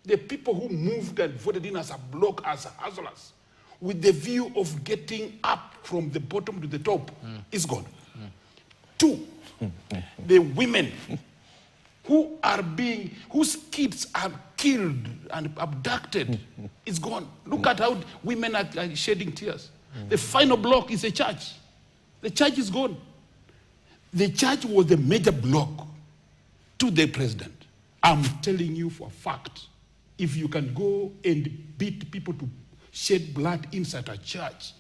The people who moved and voted in as a block, as hustlers, with the view of getting up from the bottom to the top, is gone. 2, the women whose kids are killed and abducted, is gone. Look at how women are shedding tears. The final block is the church. The church is gone. The church was the major block to the president. I'm telling you for a fact, if you can go and beat people to shed blood inside a church,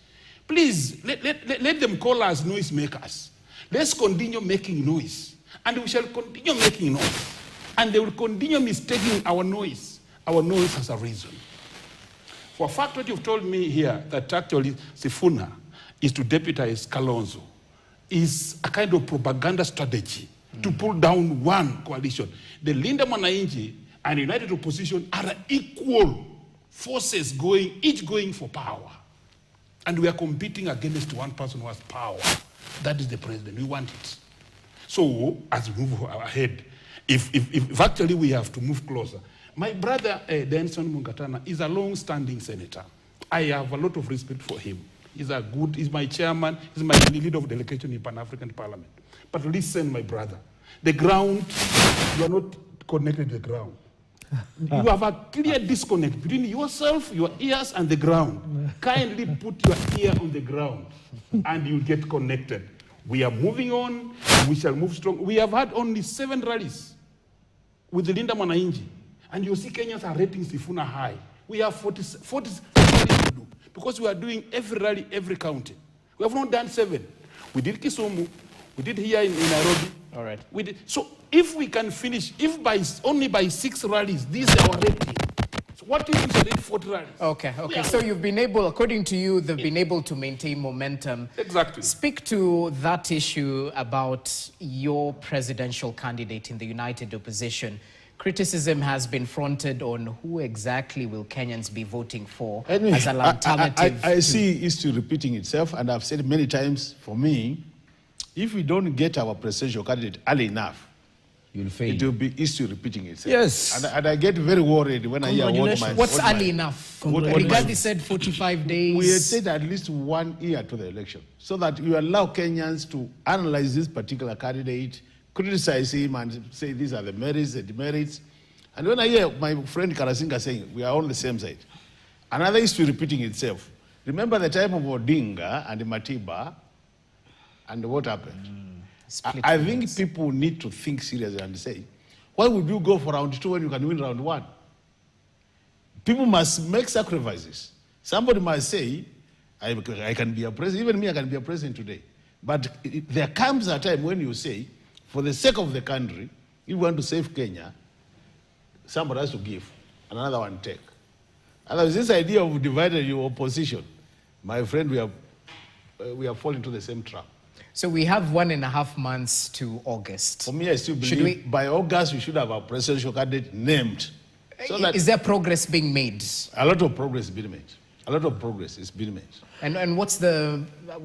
please let them call us noise makers. Let's continue making noise, and we shall continue making noise, and they will continue mistaking our noise. Our noise has a reason. For a fact, what you've told me here, that actually Sifuna is to deputize Kalonzo, is a kind of propaganda strategy to pull down one coalition. The Linda Mwananchi and United Opposition are equal forces each going for power. And we are competing against one person who has power. That is the president. We want it. So, as we move ahead, if actually we have to move closer, my brother Denson Mungatana is a long-standing senator. I have a lot of respect for him. He's my chairman, he's my leader of delegation in Pan-African Parliament. But listen, my brother, the ground, you are not connected to the ground. You have a clear disconnect between yourself, your ears, and the ground. Kindly put your ear on the ground, and you'll get connected. We are moving on, we shall move strong. We have had only 7 rallies with Linda Mwananchi, and you see Kenyans are rating Sifuna high. We have 40 rallies to do, because we are doing every rally, every county. We have not done 7. We did Kisumu, we did here in Nairobi. All right. We did. So if we can finish, only by 6 rallies, this is our rating. So what if we did 40 rallies? Okay. Yeah. So you've been able, according to you, they've been able to maintain momentum. Exactly. Speak to that issue about your presidential candidate in the United Opposition. Criticism has been fronted on who exactly will Kenyans be voting for as an alternative. I see history repeating itself, and I've said many times, for me, if we don't get our presidential candidate early enough, You'll fail. it will be history repeating itself. Yes. And I get very worried when I hear What's early enough? Rigathi said 45 days. We had said at least 1 year to the election, so that you allow Kenyans to analyze this particular candidate, criticize him, and say these are the merits, the demerits. And when I hear my friend Karasinga saying we are on the same side, another history repeating itself. Remember the time of Odinga and Matiba, and what happened? I think people need to think seriously and say, why would you go for round 2 when you can win round 1? People must make sacrifices. Somebody must say, I can be a president, even me, I can be a president today. But there comes a time when you say, for the sake of the country, if you want to save Kenya, somebody has to give, and another one take. Otherwise, this idea of dividing your opposition, my friend, we have fallen into the same trap. So we have 1.5 months to August. For me, I still believe by August we should have our presidential candidate named. So that is there progress being made? A lot of progress is being made. A lot of progress is being made. And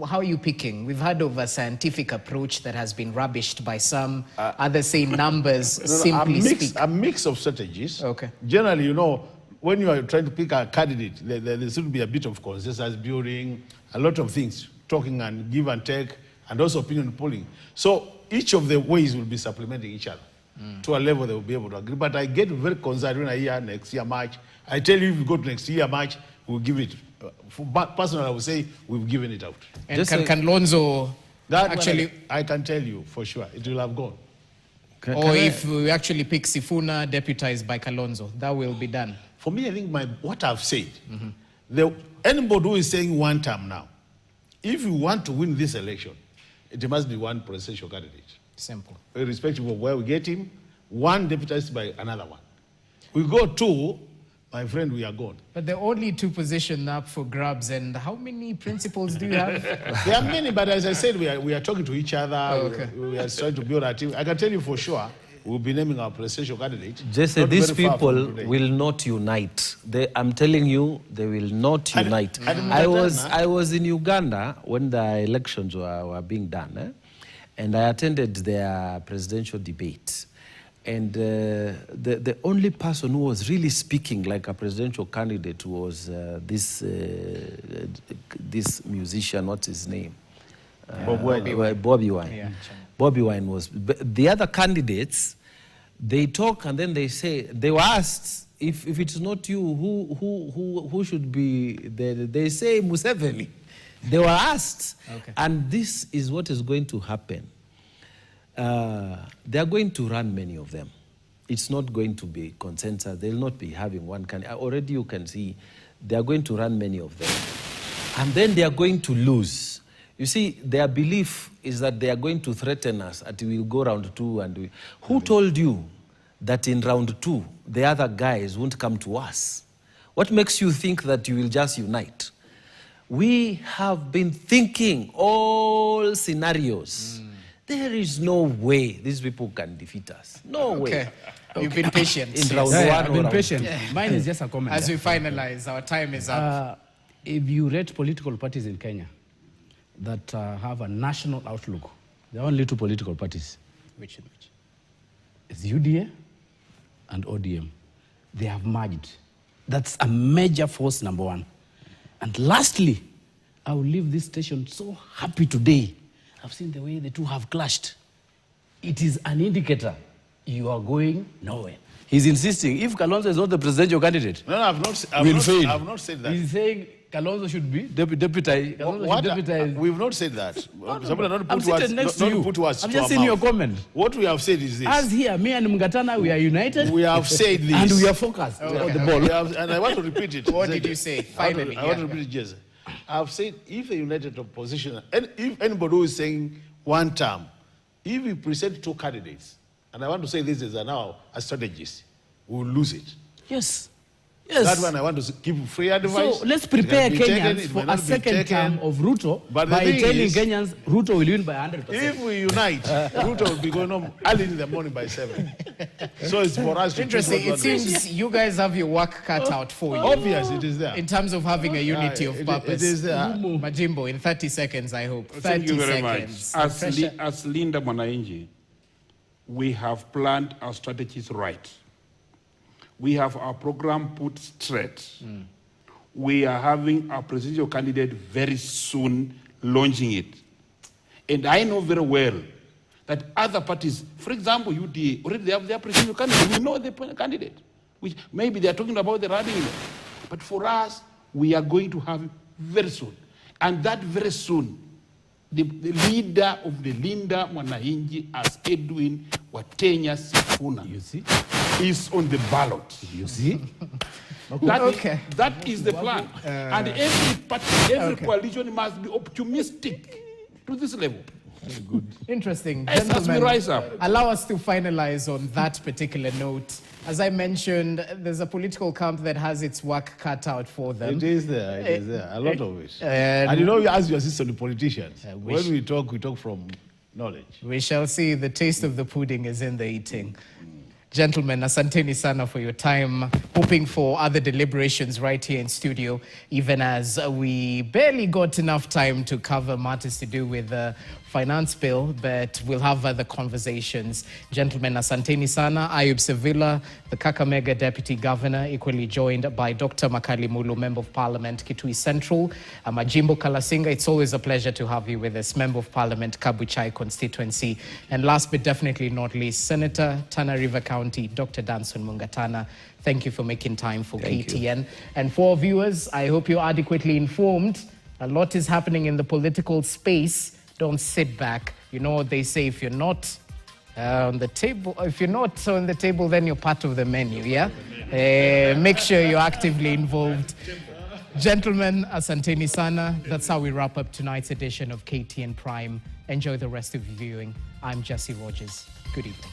how are you picking? We've heard of a scientific approach that has been rubbished by some. Others say numbers simply speak. A mix of strategies. Okay. Generally, you know, when you are trying to pick a candidate, there should be a bit of consensus building, a lot of things, talking and give and take, and also opinion polling. So each of the ways will be supplementing each other to a level they will be able to agree. But I get very concerned when I hear next year March. I tell you, if you go to next year March, we'll give it. Personally, I would say we've given it out. And can Lonzo actually... I can tell you for sure, it will have gone. If we actually pick Sifuna, deputized by Kalonzo, that will be done. For me, I think what I've said, anybody who is saying 1 term now, if you want to win this election, it must be one presidential candidate. Simple. Irrespective of where we get him, one deputized by another one. We go 2, my friend, we are gone. But there are only 2 positions up for grabs, and how many principals do you have? There are many, but as I said, we are talking to each other. Okay. We are trying to build our team. I can tell you for sure, we'll be naming our presidential candidate. Jesse, these people will not unite. I'm telling you, they will not unite. I was in Uganda when the elections were being done, and I attended their presidential debate. And the only person who was really speaking like a presidential candidate was this musician, what's his name? Bobby Wine. Yeah. Bobby Wine was. The other candidates, they talk and then they say, they were asked, if it's not you, who should be, they say Museveni. They were asked. Okay. And this is what is going to happen. They are going to run many of them. It's not going to be consensus. They'll not be having one candidate. Already you can see they are going to run many of them. And then they are going to lose. You see, their belief is that they are going to threaten us until we go round 2. And who told you that in round 2, the other guys won't come to us? What makes you think that you will just unite? We have been thinking all scenarios. There is no way these people can defeat us. No way. You've been patient. In round 1 I've been patient. Yeah. Mine is just a comment. As we finalize, our time is up. If you rate political parties in Kenya that have a national outlook, there are only 2 political parties. Which and which? It's UDA and ODM. They have merged. That's a major force, number 1. And lastly, I will leave this station so happy today. I've seen the way the 2 have clashed. It is an indicator you are going nowhere. He's insisting if Kalonzo is not the presidential candidate, no, I've not said that. He's saying Kalonzo should be deputy. We've not said that. Somebody not I'm sitting next to you. I've just seen your comment. What we have said is this. As here, me and Mgatana, we are united. We have said this. And we are focused on the ball. And I want to repeat it. What did you say? Finally. I want to repeat it, Jesse. I've said if the united opposition, and if anybody who is saying 1 term, if we present 2 candidates, and I want to say this is now a strategist, we will lose it. Yes. That one I want to give free advice. So let's prepare Kenyans for a second term of Ruto by telling Kenyans Ruto will win by 100%. If we unite, Ruto will be going home early in the morning by 7. So it's for us to interesting. It seems you guys have your work cut out for you. Obvious, it is there. In terms of having a unity of purpose. It is there. Majimbo, in 30 seconds, I hope. Thank you very much. Seconds. As Linda Mwanainji, we have planned our strategies right. We have our program put straight. We are having our presidential candidate very soon launching it. And I know very well that other parties, for example, UDA, already they have their presidential candidate. We know the candidate, which maybe they are talking about the running. But for us, we are going to have it very soon. And that very soon, the leader of the Linda Mwanainji as Edwin Watenya Sifuna, you see, is on the ballot. You see? That is the plan. And every party, every coalition must be optimistic to this level. Very good. Interesting. Yes, gentlemen, rise up. Allow us to finalize on that particular note. As I mentioned, there's a political camp that has its work cut out for them. It is there, it is there, a lot of it. And you know, as you assist on the politicians, when we talk from knowledge. We shall see. The taste of the pudding is in the eating. Gentlemen, asanteni sana for your time. Hoping for other deliberations right here in studio, even as we barely got enough time to cover matters to do with the finance bill, but we'll have other conversations. Gentlemen, asanteni sana. Ayub Sevilla, the Kakamega Deputy Governor, equally joined by Dr. Makali Mulu, Member of Parliament, Kitui Central. Majimbo Kalasinga, it's always a pleasure to have you with us, Member of Parliament, Kabuchai constituency. And last but definitely not least, Senator, Tana River County, Dr. Danson Mungatana. Thank you for making time for KTN. And for our viewers, I hope you're adequately informed. A lot is happening in the political space. Don't sit back. You know what they say, if you're not on the table, if you're not on the table, then you're part of the menu, yeah? Make sure you're actively involved. Gentlemen, asanteni sana. That's how we wrap up tonight's edition of KTN Prime. Enjoy the rest of your viewing. I'm Jesse Rogers. Good evening.